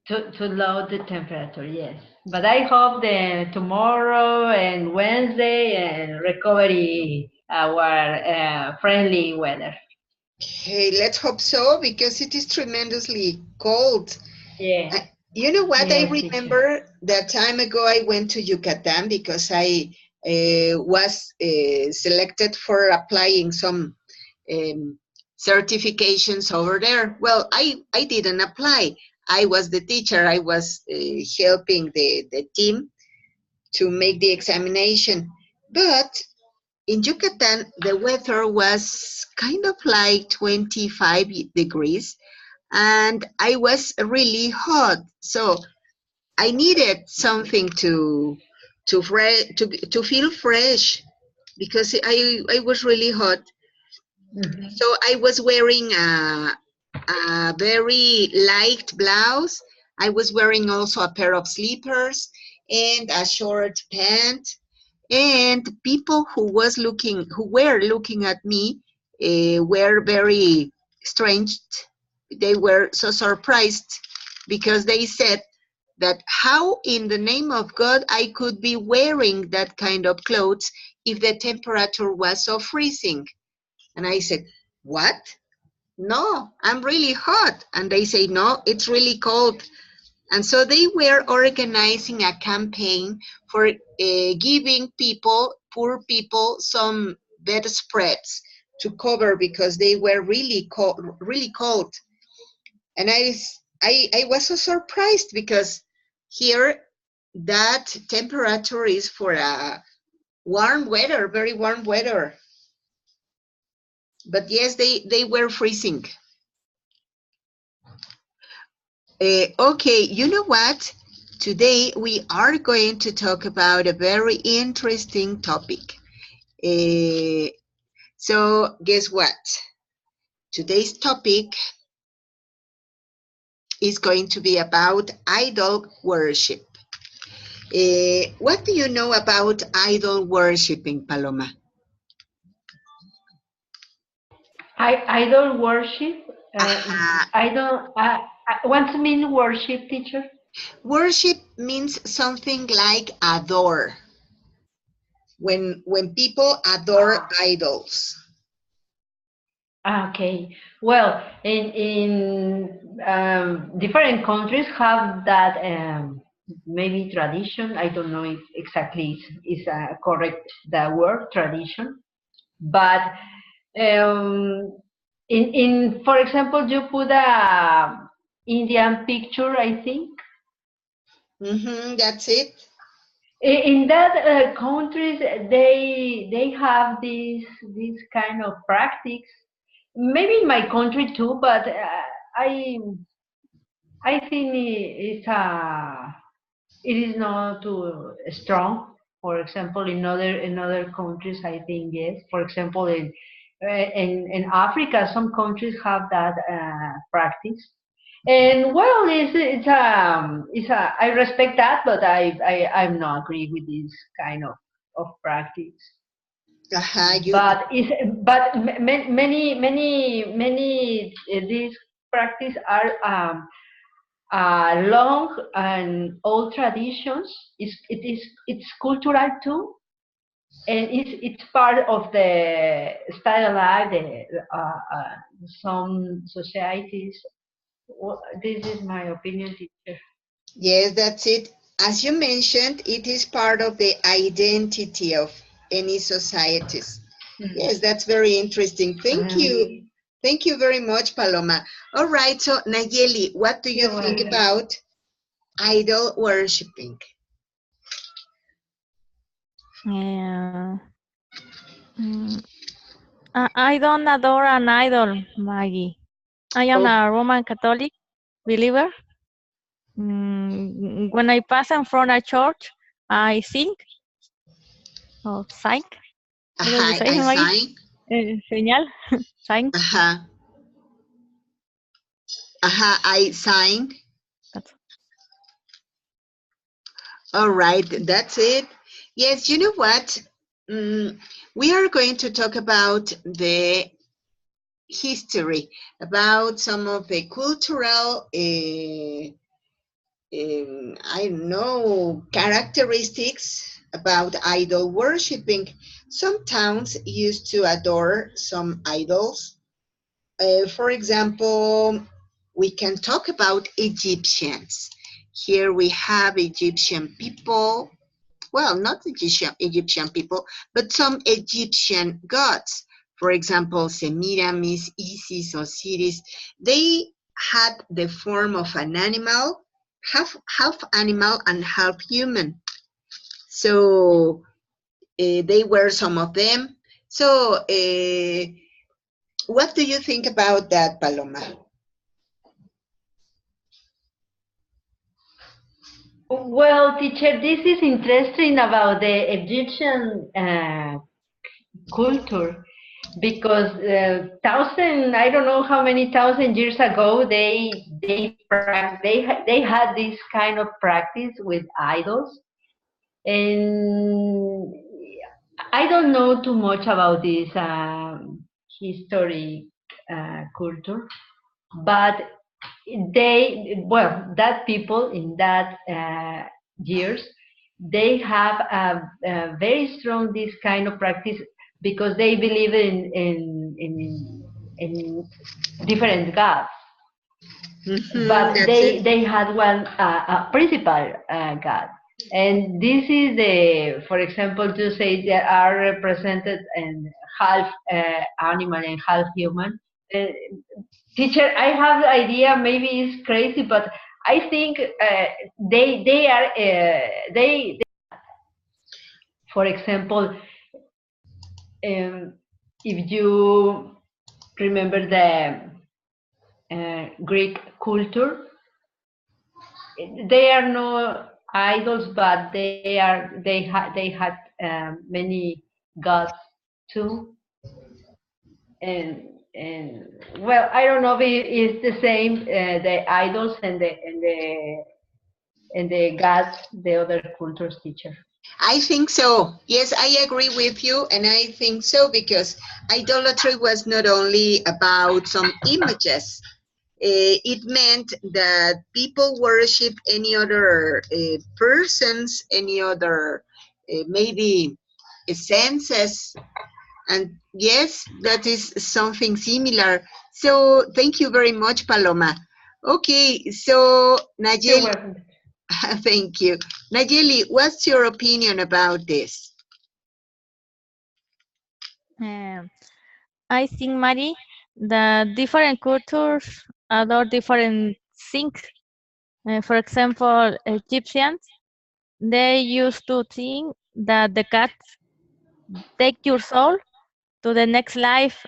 to lower the temperature. Yes, but I hope the tomorrow and Wednesday and recovery our friendly weather. Hey, let's hope so because it is tremendously cold. Yeah. You know what? I Yes, teacher. remember that time ago I went to Yucatan because I was selected for applying some certifications over there. Well, I didn't apply. I was the teacher. I was helping the team to make the examination. But in Yucatan, the weather was kind of like 25 degrees and I was really hot. So I needed something to feel fresh because I was really hot. So I was wearing a very light blouse. I was wearing also a pair of slippers and a short pant. And people who were looking at me were very strange. They were so surprised because they said that how in the name of God I could be wearing that kind of clothes if the temperature was so freezing. And I said, what? No, I'm really hot. And they say, no, it's really cold. And so they were organizing a campaign for giving people, poor people, some bedspreads to cover because they were really cold, really cold. And I was so surprised because here that temperature is for a warm weather, very warm weather. But yes, they were freezing. Okay, you know what? Today we are going to talk about a very interesting topic. So guess what? Today's topic is going to be about idol worship. What do you know about idol worshiping, Paloma? Idol worship. What's mean worship, teacher? Worship means something like adore. When people adore idols. Okay. Well, in different countries have that maybe tradition. I don't know if exactly is correct the word tradition, but in for example, you put a Indian picture, I think. That's it. In that countries, they have this kind of practice. Maybe in my country too, but I I think it is not too strong. For example, in other countries, I think yes. For example, in Africa, some countries have that practice. And well, it's a I respect that, but I'm not agree with this kind of practice. But many these practice are long and old traditions. It's cultural too, and it's part of the style of life. Some societies. This is my opinion, teacher. Yes, that's it. As you mentioned, it is part of the identity of any societies. Yes, that's very interesting. Thank you. Thank you very much, Paloma. All right, so Nayeli, what do you think about idol worshipping? Yeah. I don't adore an idol, Maggie. I am a Roman Catholic believer. When I pass in front of church, I sing or sign. What do you say, Maggie? Señal, sign. I sign. All right, that's it. Yes, you know what? We are going to talk about the history, about some of the cultural, I don't know, characteristics about idol worshipping. Some towns used to adore some idols. For example, we can talk about Egyptians. Here we have Egyptian people. Well, not Egyptian people, but some Egyptian gods. For example, Semiramis, Isis, Osiris. They had the form of an animal, half animal and half human. So they were some of them. So what do you think about that, Paloma? Well, teacher, this is interesting about the Egyptian culture because I don't know how many thousand years ago they had this kind of practice with idols, and I don't know too much about this history culture, but that people in that years, they have a very strong this kind of practice because they believe in different gods. But they had one a principal god, and this is for example, to say they are represented in half animal and half human. Teacher, I have the idea, maybe it's crazy, but I think they for example, if you remember the Greek culture, they are no idols, but they had many gods too, and well, I don't know if it's the same the idols and the gods, the other cultures, teacher. I think so. Yes, I agree with you, and I think so because idolatry was not only about some images. It meant that people worship any other persons, any other maybe senses, and yes, that is something similar. So thank you very much, Paloma. Okay, so Nayeli, thank you. Nayeli, what's your opinion about this? I think, Mari, the different cultures adore different things. For example, Egyptians, they used to think that the cats take your soul to the next life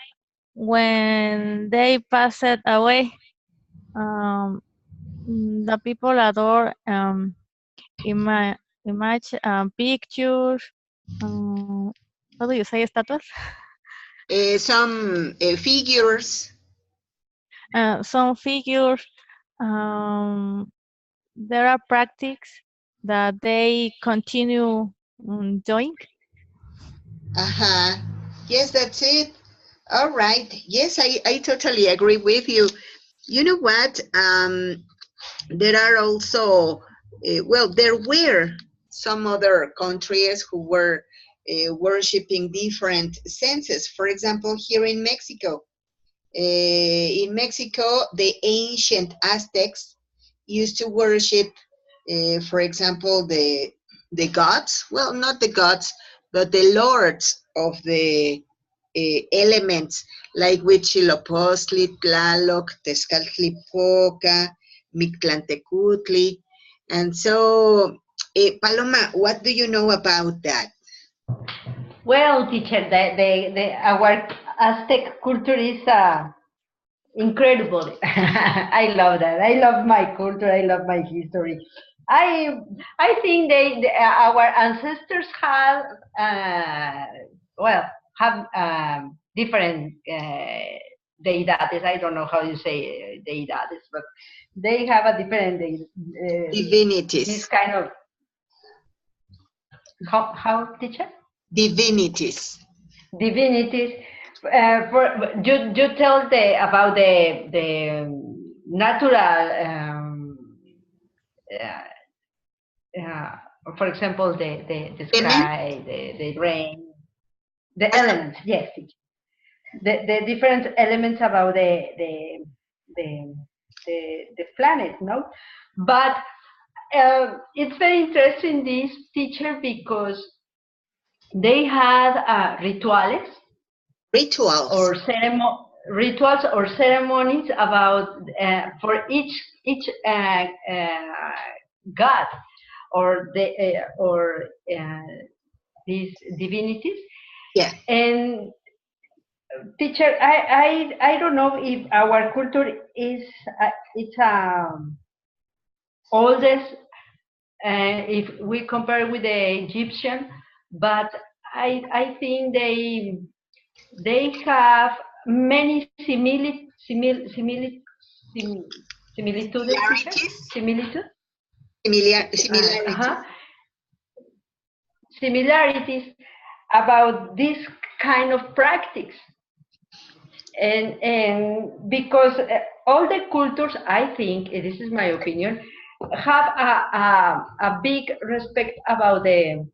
when they pass it away. The people adore image pictures. How do you say statues? Some figures. Some figures. There are practices that they continue doing. Yes, that's it. All right. Yes, I totally agree with you. You know what? There are also, well, there were some other countries who were worshiping different senses. For example, here in Mexico, the ancient Aztecs used to worship, for example, the gods. Well, not the gods, but the lords of the elements, like Huitzilopochtli, Tlaloc, Tezcatlipoca, Mictlantecutli. And so, Paloma, what do you know about that? Well, teacher, our Aztec culture is incredible. I love that. I love my culture. I love my history. I think our ancestors have well have different deidades. I don't know how you say deidades, but they have a different Divinities. this kind of how teacher? Divinities. Divinities. You tell about the natural for example the sky, the rain, the elements. Yes, the different elements about the planet, no? But it's very interesting, this teacher, because they had rituals or ceremonies about for each god or these divinities. Yeah. And teacher, I don't know if our culture is it's oldest if we compare with the Egyptian, but I think they have many similitudes. Similarities about this kind of practice. And because all the cultures, I think, this is my opinion, have a big respect about the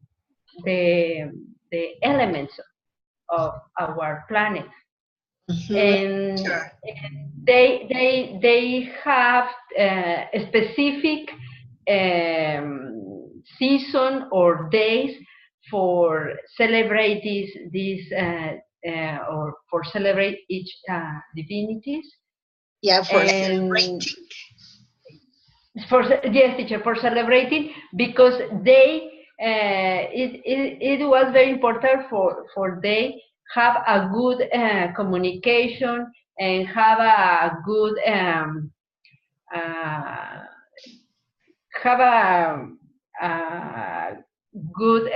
elements of our planet. And they have a specific season or days for celebrate these or for celebrate each divinities. Yeah, for celebrating. Yes, teacher, for celebrating, because they it was very important for they have a good communication and have a good good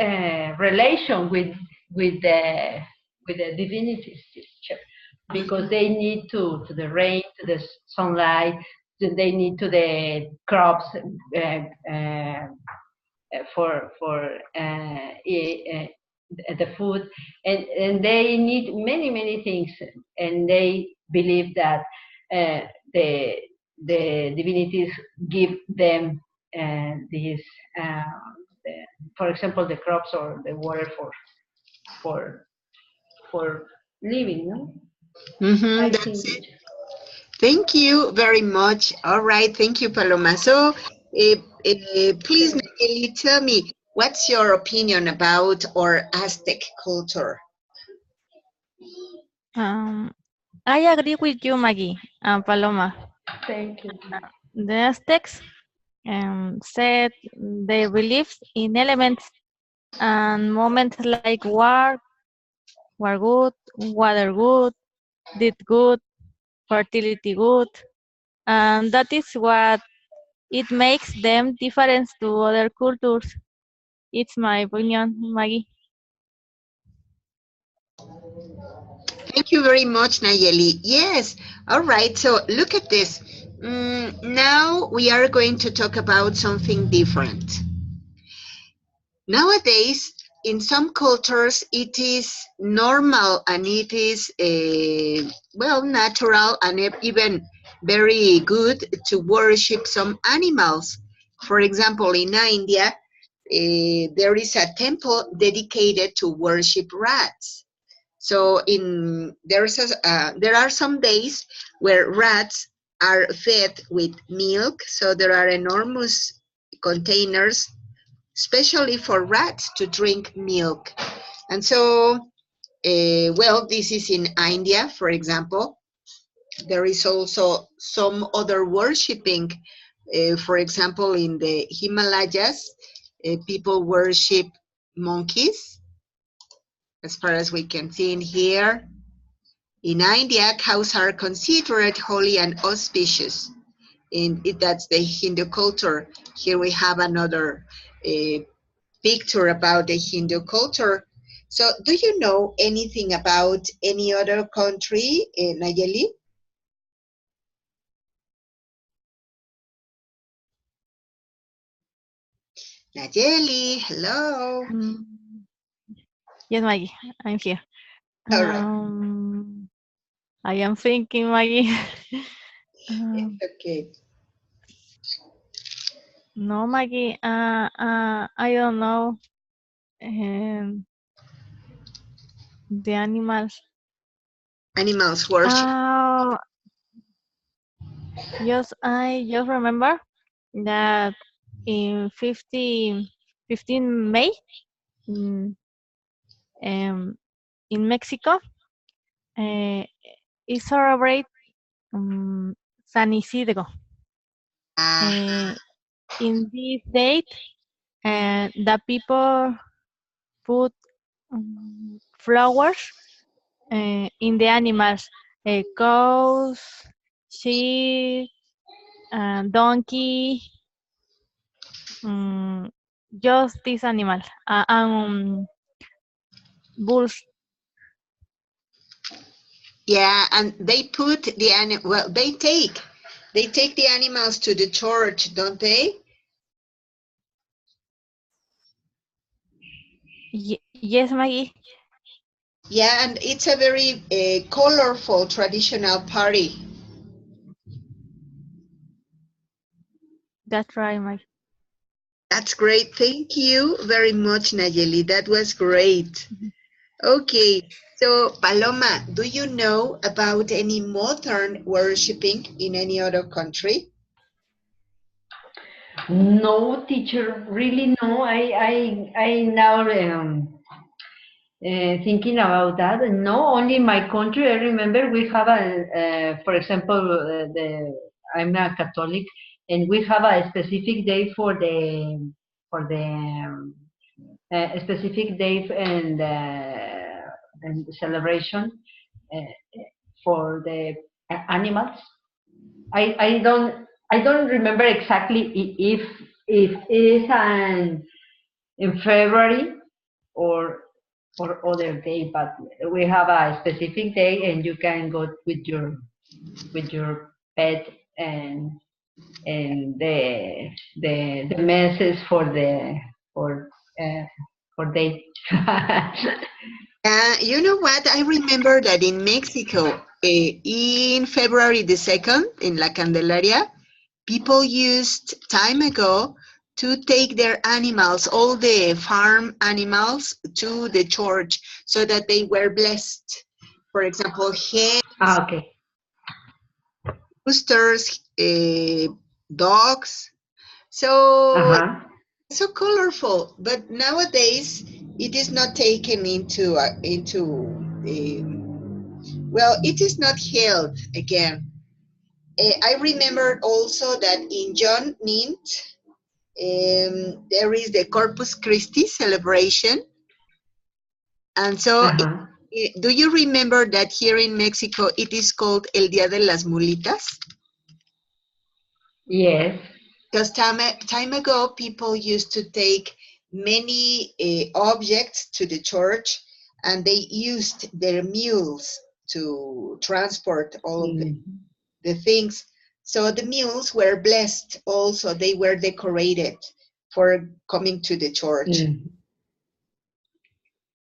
relation with the divinities, teacher, because they need to the rain, to the sunlight, they need to the crops for the food, and they need many things, and they believe that the divinities give them these, for example, the crops or the water for living. No? That's it. Thank you very much. All right, thank you, Paloma. So, please, Nayeli, tell me, what's your opinion about our Aztec culture? I agree with you, Maggie and Paloma. Thank you. The Aztecs said they believed in elements and moments like war good, water good, deed good, fertility good, and that is what it makes them different to other cultures. It's my opinion, Maggie. Thank you very much, Nayeli. Yes, all right, so look at this. Now we are going to talk about something different. Nowadays, in some cultures, it is normal and it is, well, natural and even very good to worship some animals. For example, in India, there is a temple dedicated to worship rats. So there are some days where rats are fed with milk. So there are enormous containers, especially for rats to drink milk. And so, well, this is in India, for example. There is also some other worshipping. For example, in the Himalayas, people worship monkeys, as far as we can see in here. In India, cows are considered holy and auspicious. That's the Hindu culture. Here we have another picture about the Hindu culture. So do you know anything about any other country, Nayeli? Nayeli, hello. Yes, Maggie, I'm here. All right. I am thinking, Maggie. It's okay. No, Maggie, I don't know. The animals. Animals worship. I just remember that in 15 May, in Mexico, it celebrate San Isidro. In this date, the people put flowers in the animals, cows, sheep, donkey, just this animal, bulls. Yeah, and they put the animal. Well, they take the animals to the church, don't they? Yes, Maggie. Yeah, and it's a very colorful traditional party. That's right, Maggie. That's great. Thank you very much, Nayeli. That was great. Okay, so Paloma, do you know about any modern worshiping in any other country? No, teacher, really no. I now thinking about that. No, only my country. I remember we have for example, I'm a Catholic, and we have a specific day for the a specific day and celebration uh, for the animals. I don't remember exactly if it is in February or other day, but we have a specific day, and you can go with your pet and the messes for day. You know what? I remember that in Mexico, in February the 2nd, in La Candelaria, people used time ago to take their animals, all the farm animals, to the church so that they were blessed. For example, hens, Okay. roosters, dogs. So so colorful, but nowadays it is not taken into well, it is not held again. I remember also that in John Mint, there is the Corpus Christi celebration. And so, do you remember that here in Mexico, it is called El Día de las Mulitas? Yes. Because time ago, people used to take many objects to the church, and they used their mules to transport all of the things. So the mules were blessed also. They were decorated for coming to the church.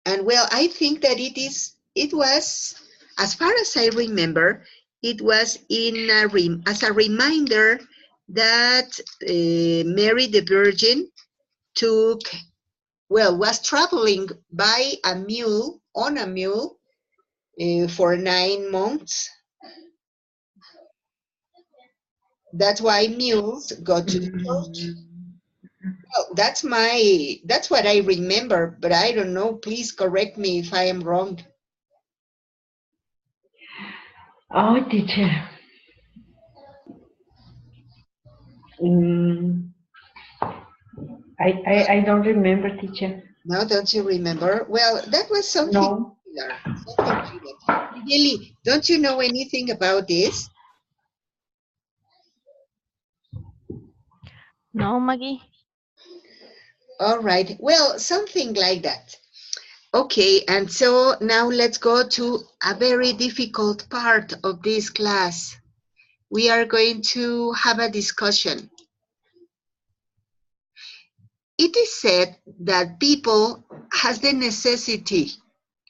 And well, I think that it was, as far as I remember, it was as a reminder that Mary the Virgin was traveling by a mule, on a mule, for 9 months. That's why mules go to the church. Well, that's what I remember, but I don't know. Please correct me if I am wrong. Oh, teacher. I don't remember, teacher. No, don't you remember? Well, that was something No. similar. Something like that. Really, don't you know anything about this? No, Maggie. All right. Well, something like that. Okay, and so now let's go to a very difficult part of this class. We are going to have a discussion. It is said that people has the necessity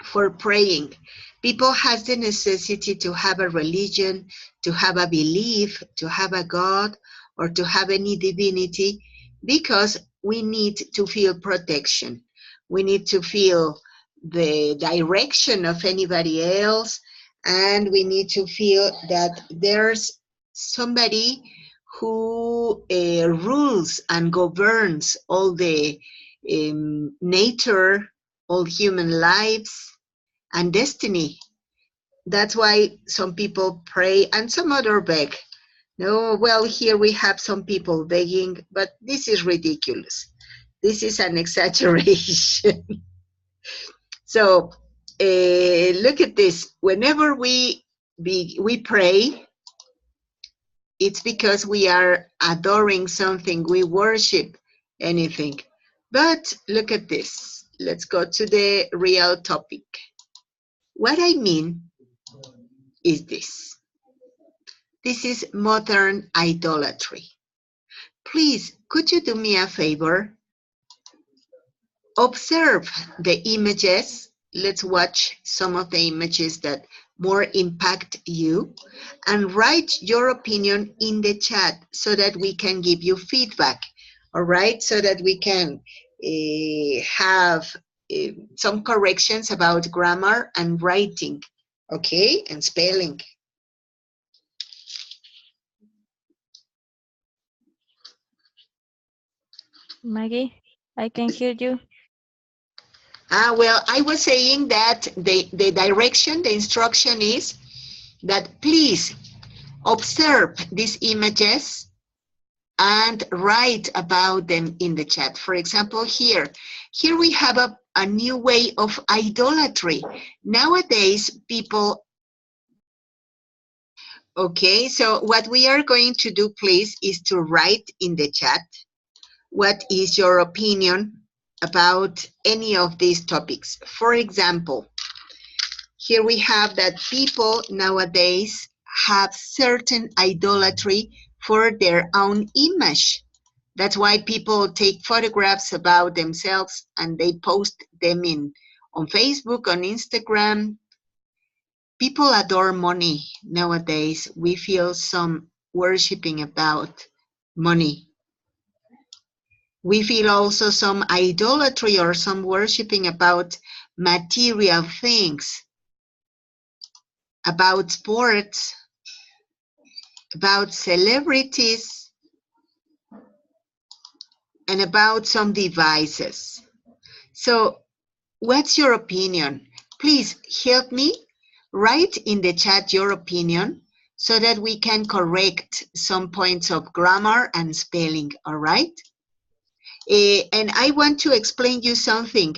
for praying. People has the necessity to have a religion, to have a belief, to have a God, or to have any divinity, because we need to feel protection. We need to feel the direction of anybody else, and we need to feel that there's somebody who rules and governs all the nature, all human lives, and destiny. That's why some people pray and some other beg. No, well, here we have some people begging, but this is ridiculous. This is an exaggeration. So look at this. Whenever we pray, it's because we are adoring something. We worship anything. But look at this. Let's go to the real topic. What I mean is this. This is modern idolatry. Please, could you do me a favor? Observe the images. Let's watch some of the images that more impact you, and write your opinion in the chat so that we can give you feedback, all right? So that we can have some corrections about grammar and writing, okay? And spelling. Maggie, I can hear you. Well, I was saying that the direction, the instruction is that please observe these images and write about them in the chat. For example, here we have a new way of idolatry. Nowadays, people, okay, so what we are going to do, please, is to write in the chat what is your opinion about any of these topics. For example, here we have that people nowadays have certain idolatry for their own image. That's why people take photographs about themselves and they post them on Facebook, on Instagram. People adore money nowadays. We feel some worshiping about money. We feel also some idolatry or some worshiping about material things, about sports, about celebrities, and about some devices. So, what's your opinion? Please help me. Write in the chat your opinion so that we can correct some points of grammar and spelling, all right? And I want to explain you something.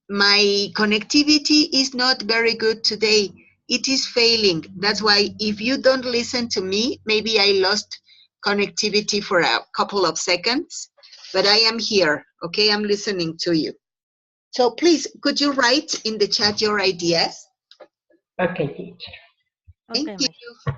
My connectivity is not very good today. It is failing. That's why if you don't listen to me, maybe I lost connectivity for a couple of seconds, but I am here, okay? I'm listening to you. So please, could you write in the chat your ideas? Okay, teacher. Thank Okay, you. Maggie.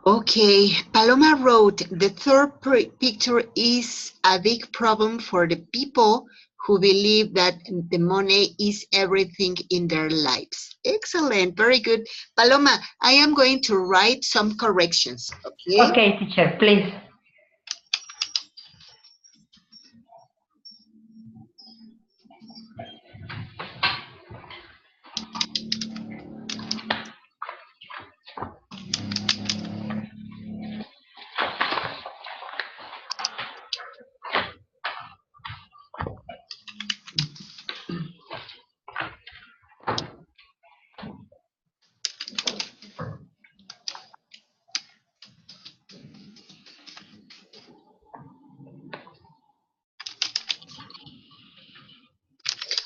Okay, Paloma wrote, the third picture is a big problem for the people who believe that the money is everything in their lives. Excellent, very good. Paloma, I am going to write some corrections, okay? Okay, teacher, please.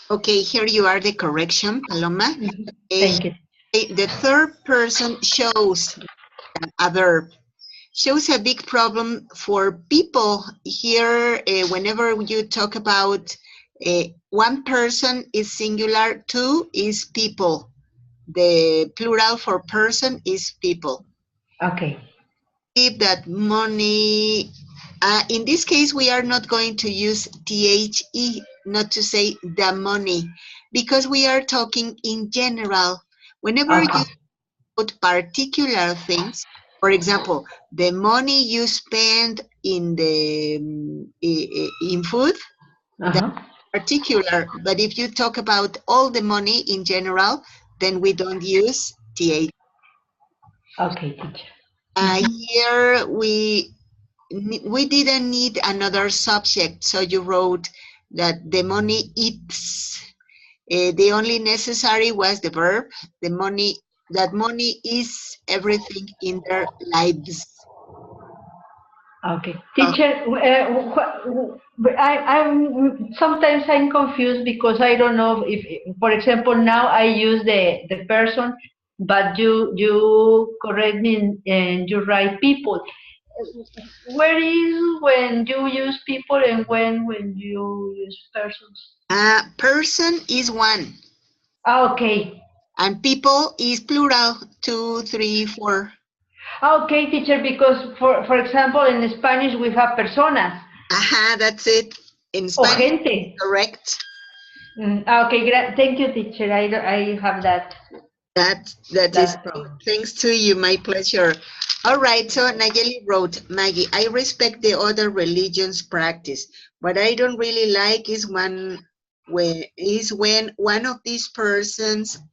Okay, here you are the correction, Paloma. Thank you. The third person shows a verb. Shows a big problem for people here. Whenever you talk about one person is singular, two is people. The plural for person is people. Okay. If that money, in this case, we are not going to use THE, not to say the money, because we are talking in general. Whenever Okay. you put particular things, for example, the money you spend in the in food, that's particular. But if you talk about all the money in general, then we don't use TH. Okay, teacher. Here we didn't need another subject, so you wrote that the money eats. The only necessary was the verb. The money, that money is everything in their lives. Okay, teacher. I'm sometimes I'm confused because I don't know if, for example, now I use the person, but you correct me and you write people. Where is when you use people and when you use persons? Person is one. Okay. And people is plural, 2, 3, 4. Okay, teacher, because for example, in Spanish we have personas. Aha, that's it. In O Spanish, gente. correct. Okay, thank you, teacher. I have that. That is thanks to you, my pleasure. All right, so Nayeli wrote, Maggie, I respect the other religions practice. What I don't really like is when one of these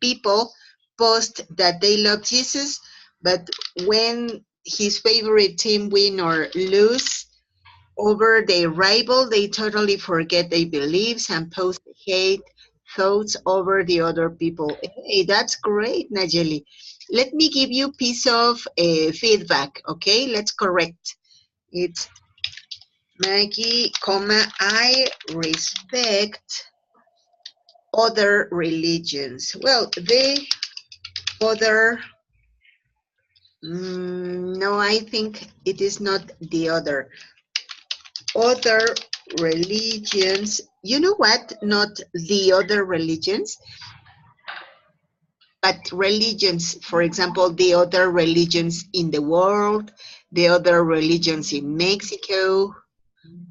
people post that they love Jesus, but when his favorite team win or lose over their rival, they totally forget their beliefs and post hate thoughts over the other people. Hey, that's great, Najeli. Let me give you a piece of feedback, okay? Let's correct. It's Maggie, I respect other religions. Well, the other, no, I think it is not the other. Other religions, you know what? Not the other religions, but religions, for example, the other religions in the world, the other religions in Mexico,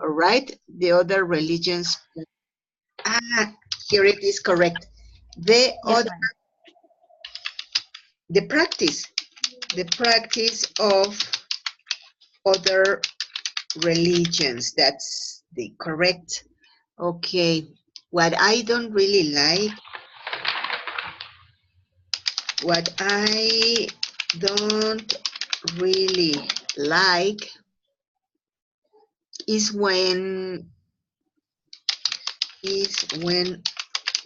all right? The other religions. Here it is correct. The practice of other religions. That's the correct. Okay. What I don't really like, is when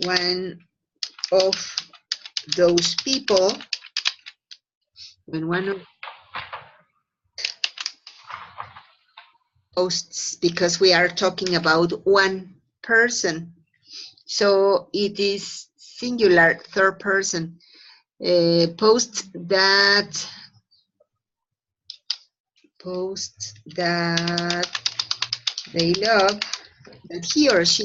one of those people, when one of posts, because we are talking about one person, so it is singular, third person, posts that they love, that he or she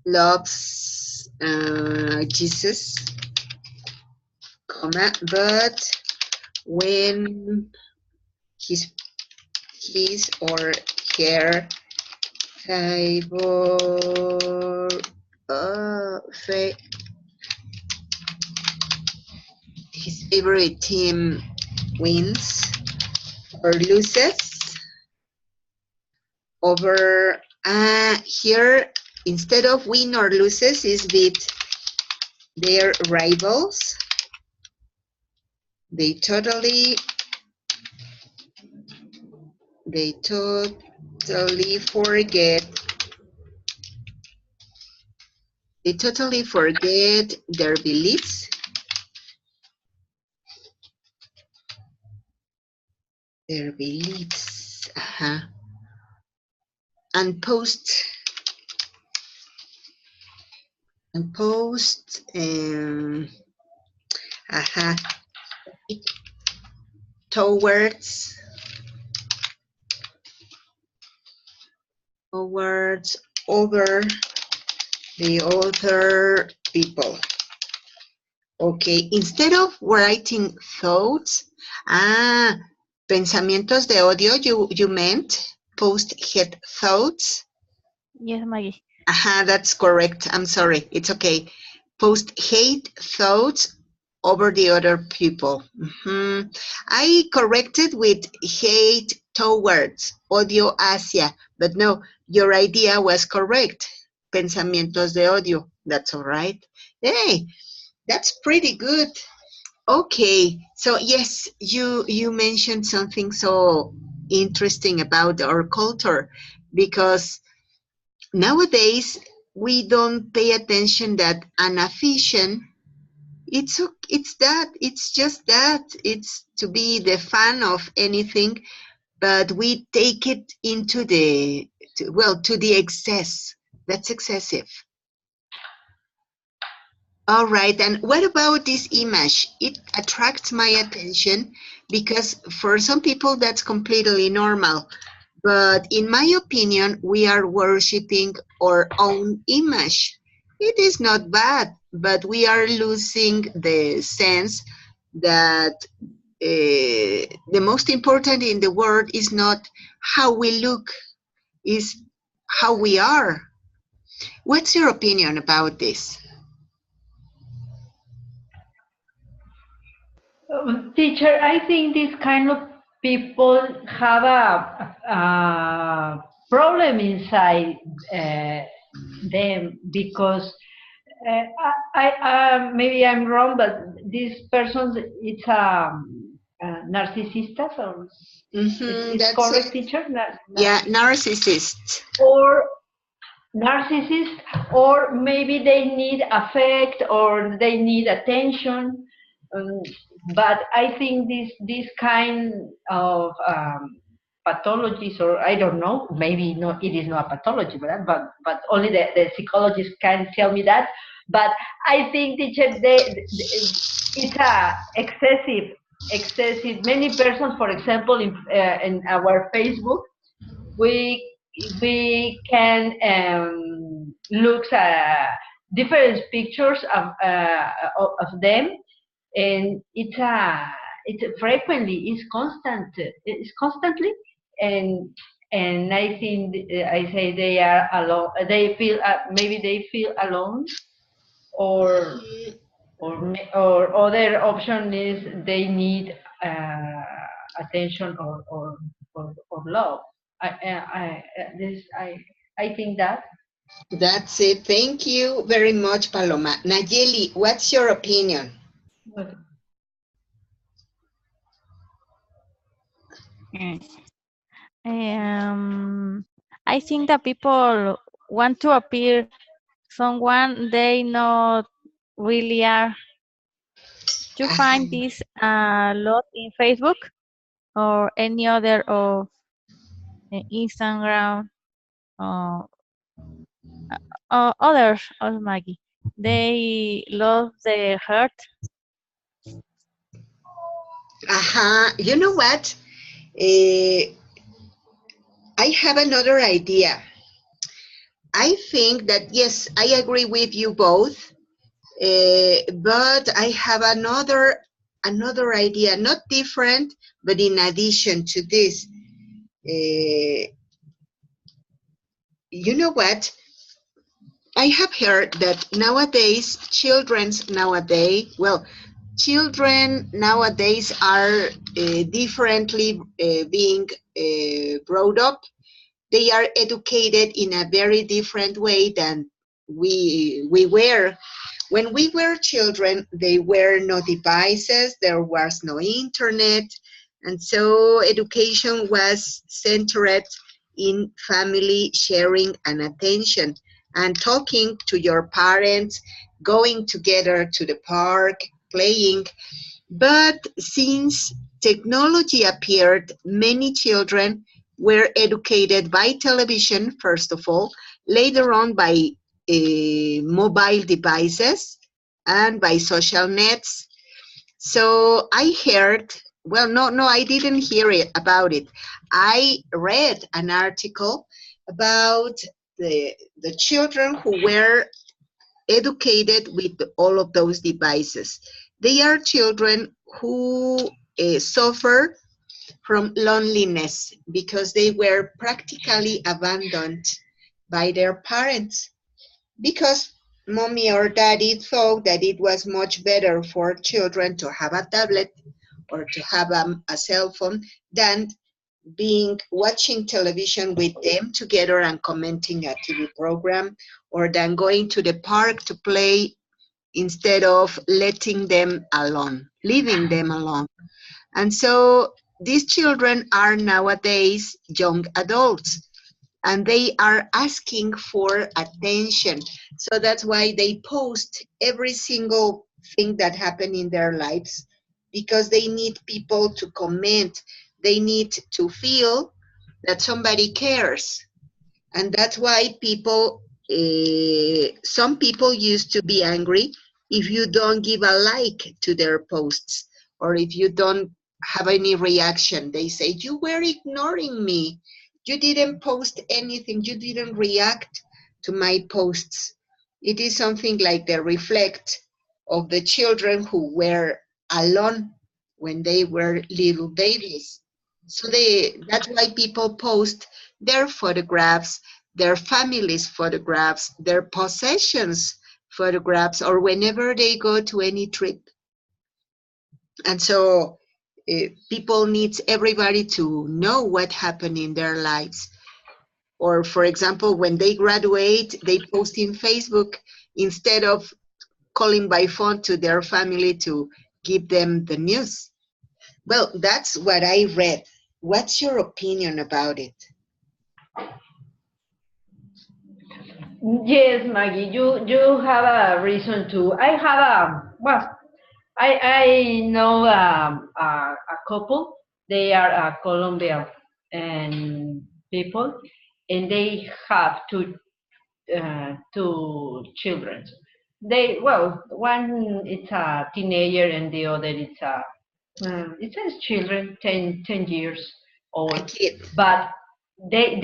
loves Jesus, comma, but when his or her his favorite team wins or loses over here, instead of win or loses, is beat their rivals. They totally forget their beliefs. And post towards over the other people. Okay, instead of writing thoughts, pensamientos de odio, you meant post-hate thoughts? Yes, Maggie. That's correct. I'm sorry. It's okay. Post-hate thoughts over the other people. I corrected with hate towards, odio hacia, but no, your idea was correct. Pensamientos de odio. That's all right. Hey, that's pretty good. Okay, so yes, you mentioned something so interesting about our culture, because nowadays we don't pay attention that an afición, it's just that, it's to be the fan of anything, but we take it into to the excess. That's excessive. All right, and what about this image? It attracts my attention because for some people that's completely normal. But in my opinion, we are worshiping our own image. It is not bad, but we are losing the sense that the most important in the world is not how we look, is how we are. What's your opinion about this? Teacher, I think these kind of people have a problem inside them, because maybe I'm wrong, but this person, it's narcissistas, or it's correct, teacher? Yeah, narcissist. Or narcissist, or maybe they need affect, or they need attention. But I think this kind of pathologies, or I don't know, maybe no, it is not a pathology, but only the psychologist can tell me that. But I think, teacher, it's a excessive. Many persons, for example, in our Facebook, we can look at different pictures of them, and it's constantly, and I think I say they are alone. They feel maybe they feel alone, or other option is they need attention or love. I think that. That's it. Thank you very much, Paloma. Nayeli, what's your opinion? I think that people want to appear someone they not really are. You find this a lot in Facebook or any other of Instagram or others of Maggie. They love their heart. You know what? I have another idea. I think that, yes, I agree with you both, but I have another another idea, not different, but in addition to this. You know what? I have heard that nowadays, children nowadays are differently being brought up. They are educated in a very different way than we were. When we were children, there were no devices, there was no internet, and so education was centered in family sharing and attention, and talking to your parents, going together to the park, playing. But since technology appeared, many children were educated by television, first of all, later on by mobile devices and by social nets. So I heard, well, no, I didn't hear it about it. I read an article about the children who were educated with all of those devices. They are children who suffer from loneliness because they were practically abandoned by their parents, because mommy or daddy thought that it was much better for children to have a tablet or to have a cell phone than watching television with them together and commenting a TV program, or than going to the park to play instead of leaving them alone. And so these children are nowadays young adults, and they are asking for attention. So that's why they post every single thing that happened in their lives, because they need people to comment. They need to feel that somebody cares. And that's why some people used to be angry if you don't give a like to their posts, or if you don't have any reaction. They say, you were ignoring me. You didn't post anything. You didn't react to my posts. It is something like the reflect of the children who were alone when they were little babies. So that's why people post their photographs, their families' photographs, their possessions photographs, or whenever they go to any trip. And so people need everybody to know what happened in their lives. Or, for example, when they graduate, they post in Facebook instead of calling by phone to their family to give them the news. Well, that's what I read. What's your opinion about it? Yes, Maggie, you have a reason to. I know a couple. They are Colombian and people, and they have two children. One it's a teenager, and the other it's a children, 10 years old. But they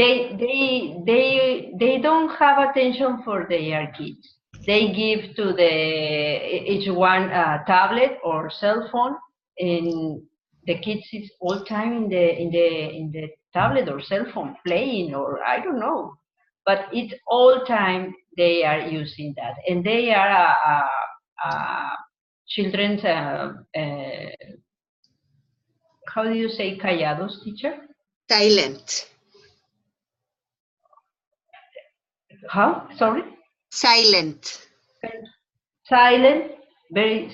don't have attention for their kids. They give to each one a tablet or cell phone, and the kids is all time in the tablet or cell phone playing, or I don't know, but it's all time they are using that, and they are children's how do you say callados, teacher? Silent. How? Sorry? Silent. Silent, very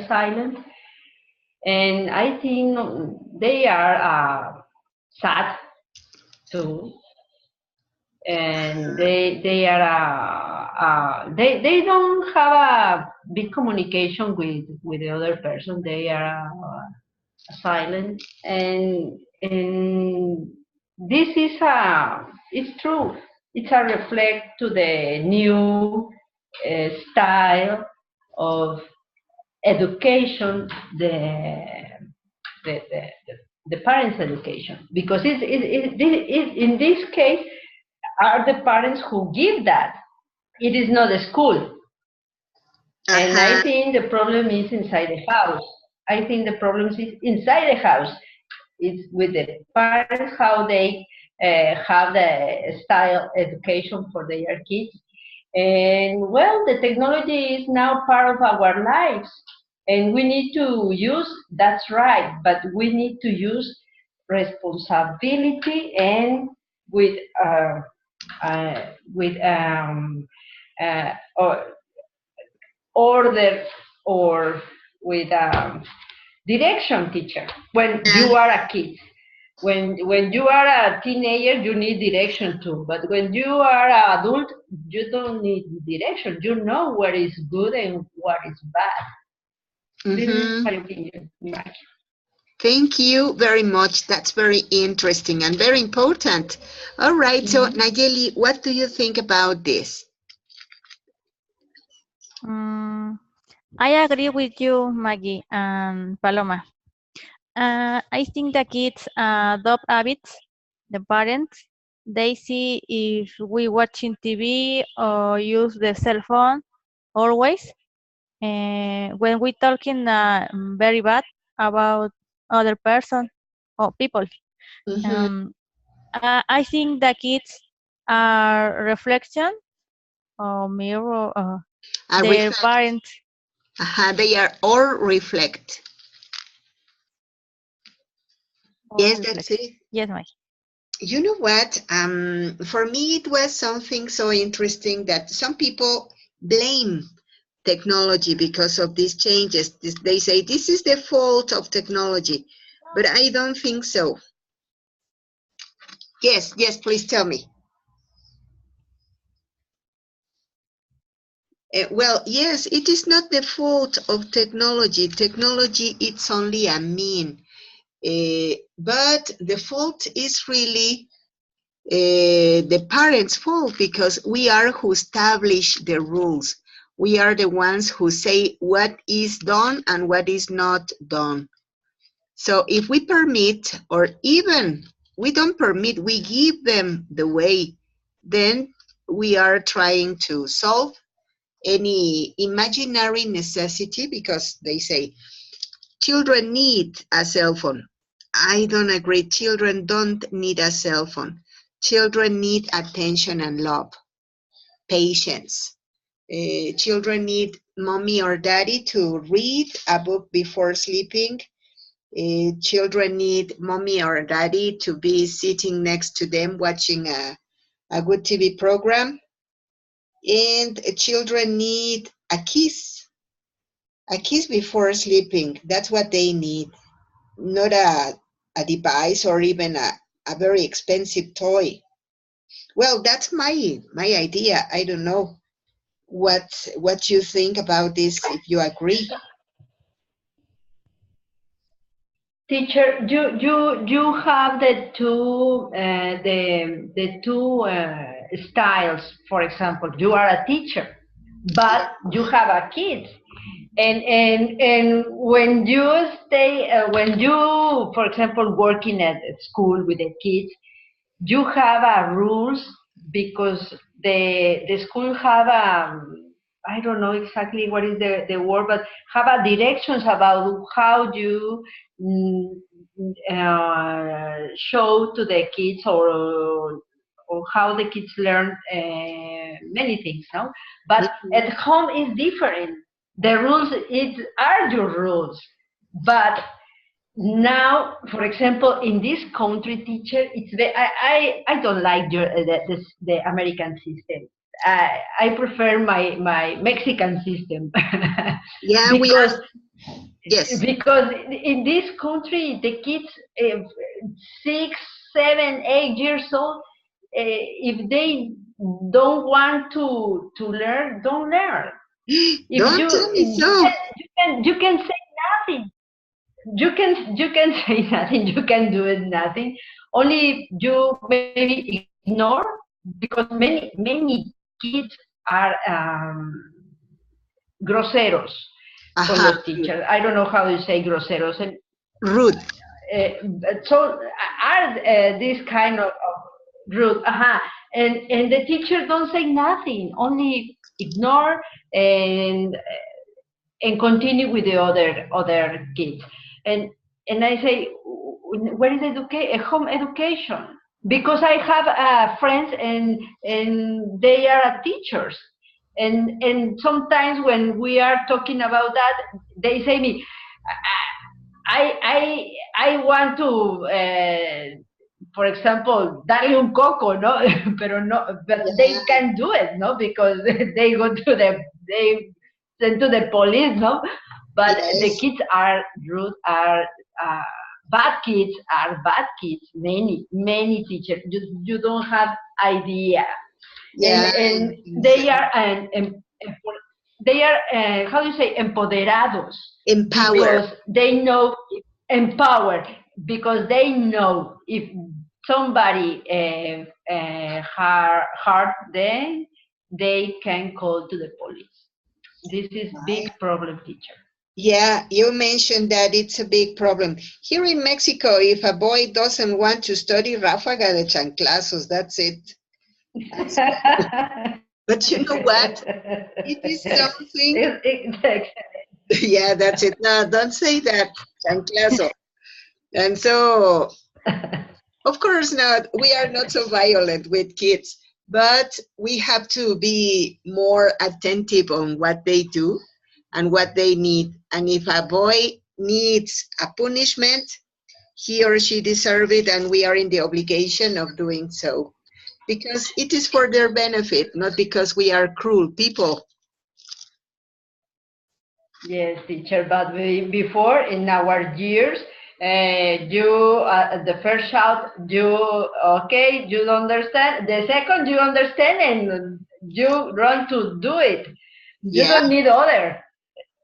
silent. And I think they are sad too. And they are they don't have a big communication with the other person. They are silent, and this is it's true. It's a reflect to the new style of education, the parents' education, because in this case are the parents who give that. It is not the school. And I think the problem is inside the house. I think the problem is inside the house. It's with the parents how they have the style education for their kids. And well, the technology is now part of our lives, and we need to use. That's right, but we need to use responsibility and with with or order or with direction, teacher, when you are a kid. When you are a teenager, you need direction too. But when you are an adult, you don't need direction. You know what is good and what is bad. This is my opinion. Thank you very much. That's very interesting and very important. All right. So, Nayeli, what do you think about this? I agree with you, Maggie and Paloma. I think the kids adopt habits. The parents, they see if we watching TV or use the cell phone always. When we talking very bad about other person or people. I think the kids are reflection or mirror their parents. They are all reflect. Yes, that's it. Yes, Mike. You know what? For me, it was something so interesting that some people blame technology because of these changes. They say this is the fault of technology, but I don't think so. Yes, please tell me. Well, yes, it is not the fault of technology. Technology, it's only a mean. But the fault is really the parents' fault because we are who establish the rules. We are the ones who say what is done and what is not done. So if we permit, or even we don't permit, we give them the way, then we are trying to solve any imaginary necessity because they say children need a cell phone. I don't agree. Children don't need a cell phone. Children need attention and love, patience. Children need mommy or daddy to read a book before sleeping. Children need mommy or daddy to be sitting next to them watching a good TV program. And children need a kiss before sleeping. That's what they need, not a device or even a very expensive toy. Well, that's my idea. I don't know what you think about this, if you agree. Teacher, you have the two styles. For example, you are a teacher, but you have a kid, and when you stay when you, for example, working at school with the kids, you have rules because the school have I don't know exactly what is the word, but have a directions about how you show to the kids or how the kids learn many things, no? But at home is different. The rules are your rules, but now, for example, in this country, teacher, I don't like the American system. I prefer my Mexican system. Yeah, because yes. Because in this country, the kids 6, 7, 8 years old, if they don't want to learn, don't learn. Don't tell me so. You can say nothing. You can say nothing. You can do it nothing. Only you maybe ignore because many kids are groseros for the teacher. I don't know how you say groseros and rude. So are this kind of rude. And the teacher don't say nothing. Only ignore and and continue with the other kids. And I say, where is home education? Because I have friends and they are teachers. And sometimes when we are talking about that, they say me, I want to, for example, darle un coco, no, but they can do it, no, because they go to they send to the police, no, but the kids are rude, are bad kids, many teachers. You don't have idea. Yeah. And they are how do you say, empoderados, Empowered. because they know, empowered, because they know if somebody hurt them, they can call to the police. This is big problem, teacher. Yeah, you mentioned that it's a big problem. Here in Mexico, if a boy doesn't want to study, ráfaga de chanclazos, that's it. But you know what? It is something. Yeah, that's it. No, don't say that, chanclazo. And so, of course not. We are not so violent with kids, but we have to be more attentive on what they do and what they need. And if a boy needs a punishment, he or she deserves it, and we are in the obligation of doing so. Because it is for their benefit, not because we are cruel people. Yes, teacher, but before, in our years, you, the first shout, you, okay, you understand. The second, you understand, and you run to do it. You don't need other.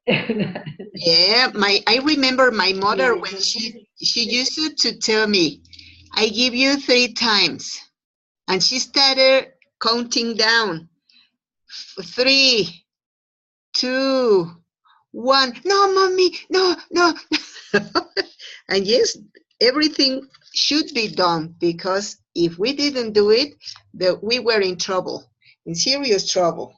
Yeah, I remember my mother when she used to tell me, I give you 3 times. And she started counting down. 3, 2, 1. No, mommy, no. And yes, everything should be done, because if we didn't do it, we were in trouble, in serious trouble.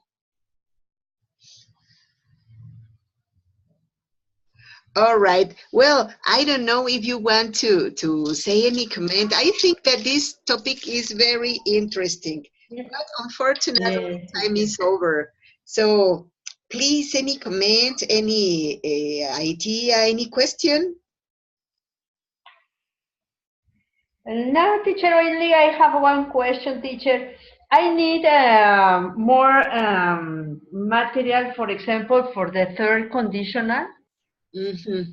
All right. Well, I don't know if you want to say any comment. I think that this topic is very interesting. But unfortunately, time is over. So please, any comment, any idea, any question? No, teacher, only I have one question, teacher. I need more material, for example, for the third conditional. Mm-hmm.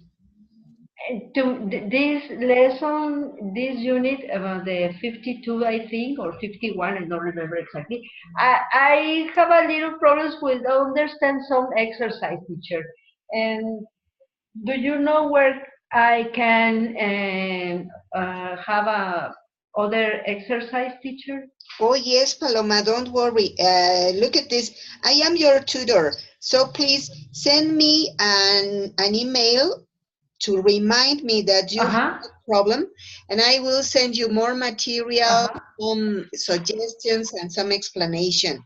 This lesson, this unit, about the 52, I think, or 51, I don't remember exactly. I have a little problems with understand some exercise, teacher. And do you know where I can have a other exercise, teacher? Oh yes, Paloma, don't worry. Look at this. I am your tutor, so please send me an email to remind me that you have a problem, and I will send you more material, some suggestions, and some explanation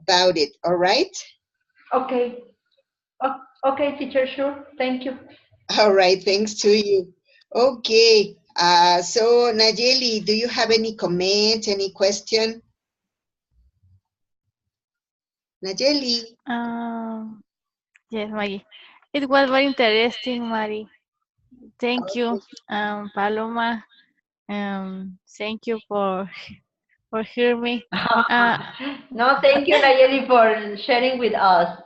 about it. All right? Okay. Okay, teacher, sure. Thank you. All right, thanks to you. Okay, so Nayeli, do you have any comment, any question? Nayeli? Yes, Maggie. It was very interesting, Mari. Thank you, Paloma. Thank you for hearing me. No, thank you, Nayeli, for sharing with us.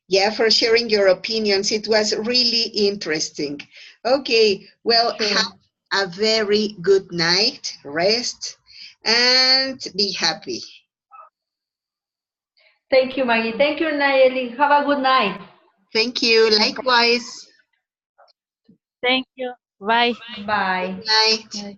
Yeah, for sharing your opinions. It was really interesting. Okay, well, have a very good night, rest, and be happy. Thank you, Maggie. Thank you, Nayeli. Have a good night. Thank you. Likewise. Thank you. Bye. Bye. Good night. Bye.